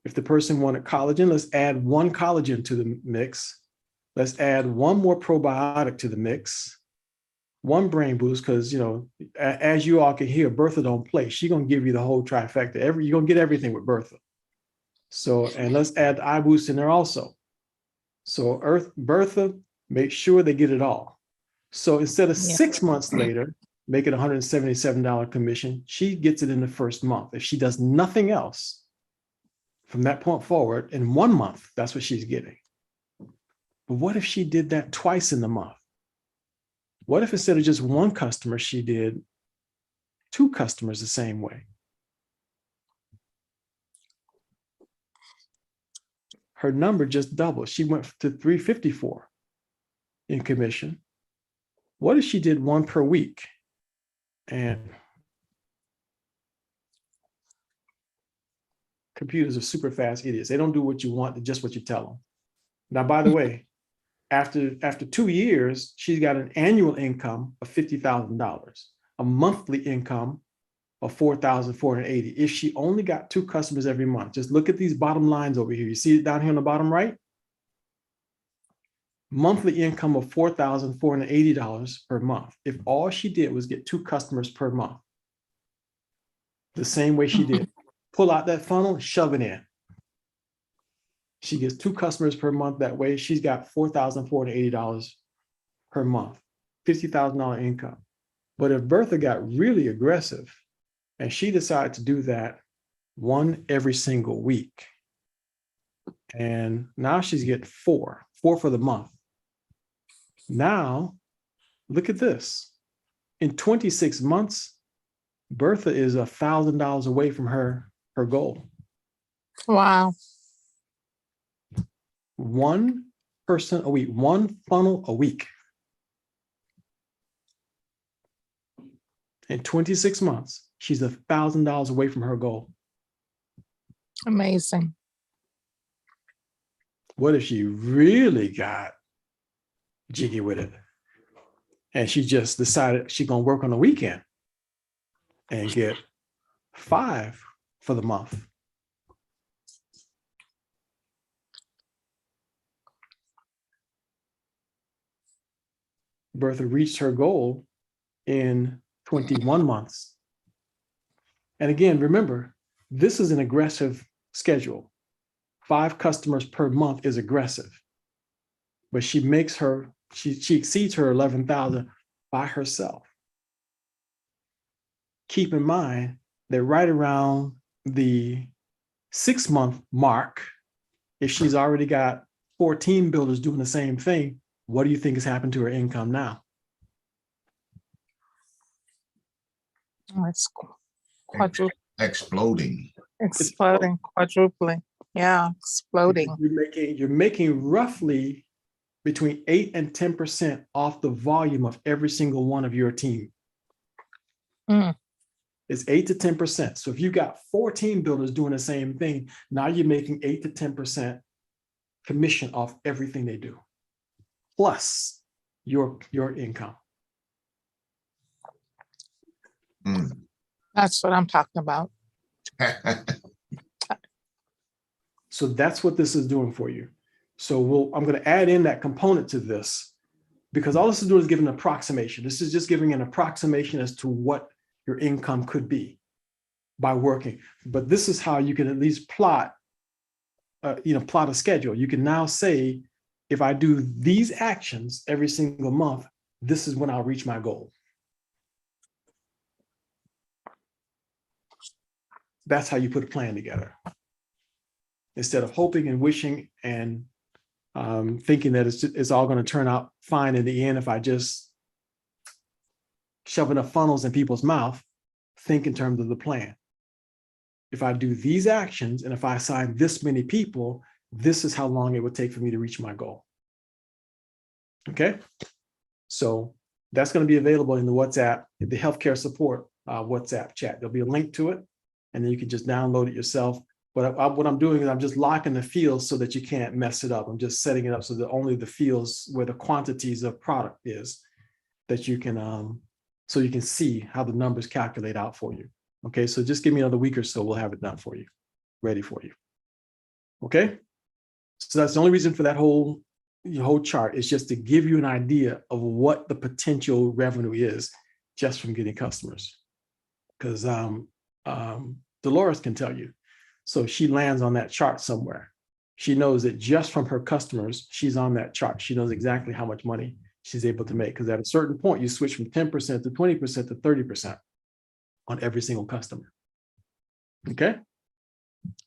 If the person wanted collagen, let's add 1 collagen to the mix. Let's add 1 more probiotic to the mix, 1 brain boost, because, you know, as you all can hear, Bertha don't play. She's going to give you the whole trifecta. You're going to get everything with Bertha. So, and let's add the eye boost in there also. So Bertha, make sure they get it all. So instead of 6 months later, make it $177 commission, she gets it in the first month. If she does nothing else from that point forward, in 1 month, that's what she's getting. But what if she did that twice in the month? What if instead of just 1 customer, she did 2 customers the same way? Her number just doubled. She went to $354 in commission. What if she did 1 per week? And computers are super fast idiots. They don't do what you want, just what you tell them. Now, by the way, after 2 years, she's got an annual income of $50,000, a monthly income of 4,480 if she only got 2 customers every month. Just look at these bottom lines over here. You see it down here on the bottom right? Monthly income of $4,480 per month. If all she did was get 2 customers per month, the same way she did, pull out that funnel, shove it in. She gets 2 customers per month that way. She's got $4,480 per month, $50,000 income. But if Bertha got really aggressive and she decided to do that 1 every single week, and now she's getting 4 for the month. Now, look at this. In 26 months, Bertha is $1,000 away from her goal. Wow. 1 person a week, 1 funnel a week. In 26 months, she's $1,000 away from her goal. Amazing. What if she really got jiggy with it and she just decided she's going to work on the weekend and get 5 for the month? Bertha reached her goal in 21 months. And again, remember, this is an aggressive schedule. 5 customers per month is aggressive, but she makes her, she exceeds her 11,000 by herself. Keep in mind that right around the 6-month mark, if she's already got 4 team builders doing the same thing, what do you think has happened to her income now? Oh, it's quadrupling, Exploding. exploding, quadrupling. Yeah, exploding. You're making roughly between 8 and 10% off the volume of every single one of your team. Mm. It's 8 to 10%. So if you got 4 team builders doing the same thing, now you're making 8 to 10% commission off everything they do, plus your income. That's what I'm talking about. So that's what this is doing for you. So I'm going to add in that component to this, because all this is doing is giving an approximation. This is just giving an approximation as to what your income could be by working. But this is how you can at least plot a schedule. You can now say, if I do these actions every single month, this is when I'll reach my goal. That's how you put a plan together. Instead of hoping and wishing and thinking that it's all going to turn out fine in the end if I just shove enough funnels in people's mouth, think in terms of the plan. If I do these actions and if I assign this many people, this is how long it would take for me to reach my goal. Okay, so that's going to be available in the WhatsApp, the healthcare support WhatsApp chat. There'll be a link to it, and then you can just download it yourself. But what I'm doing is I'm just locking the fields so that you can't mess it up. I'm just setting it up so that only the fields where the quantities of product is that you can, so you can see how the numbers calculate out for you. Okay, so just give me another week or so, we'll have it done for you, ready for you. Okay, so that's the only reason for that whole chart, is just to give you an idea of what the potential revenue is just from getting customers. Because Dolores can tell you. So she lands on that chart somewhere. She knows that just from her customers, she's on that chart. She knows exactly how much money she's able to make, because at a certain point, you switch from 10% to 20% to 30% on every single customer. Okay.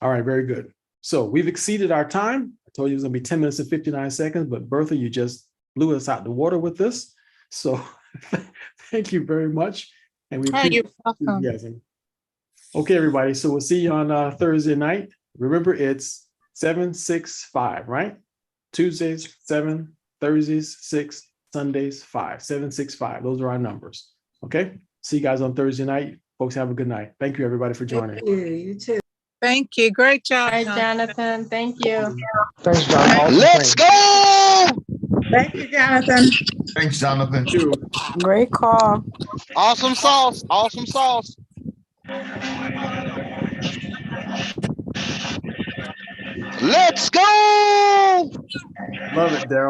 All right. Very good. So we've exceeded our time. I told you it was going to be 10 minutes and 59 seconds, but Bertha, you just blew us out the water with this. So thank you very much. And we appreciate your enthusiasm. Okay, everybody. So we'll see you on Thursday night. Remember, it's 7-6-5, right? Tuesdays, 7, Thursdays, 6, Sundays, 5, 7-6-5. Those are our numbers. Okay. See you guys on Thursday night. Folks, have a good night. Thank you, everybody, for joining. Thank you. You too. Thank you. Great job. All right, Jonathan. Thank you. Thanks, John. Let's go! Thank you, Jonathan. Thanks, Jonathan. Too. Great call. Awesome sauce. Awesome sauce. Let's go. Love it, Daryl.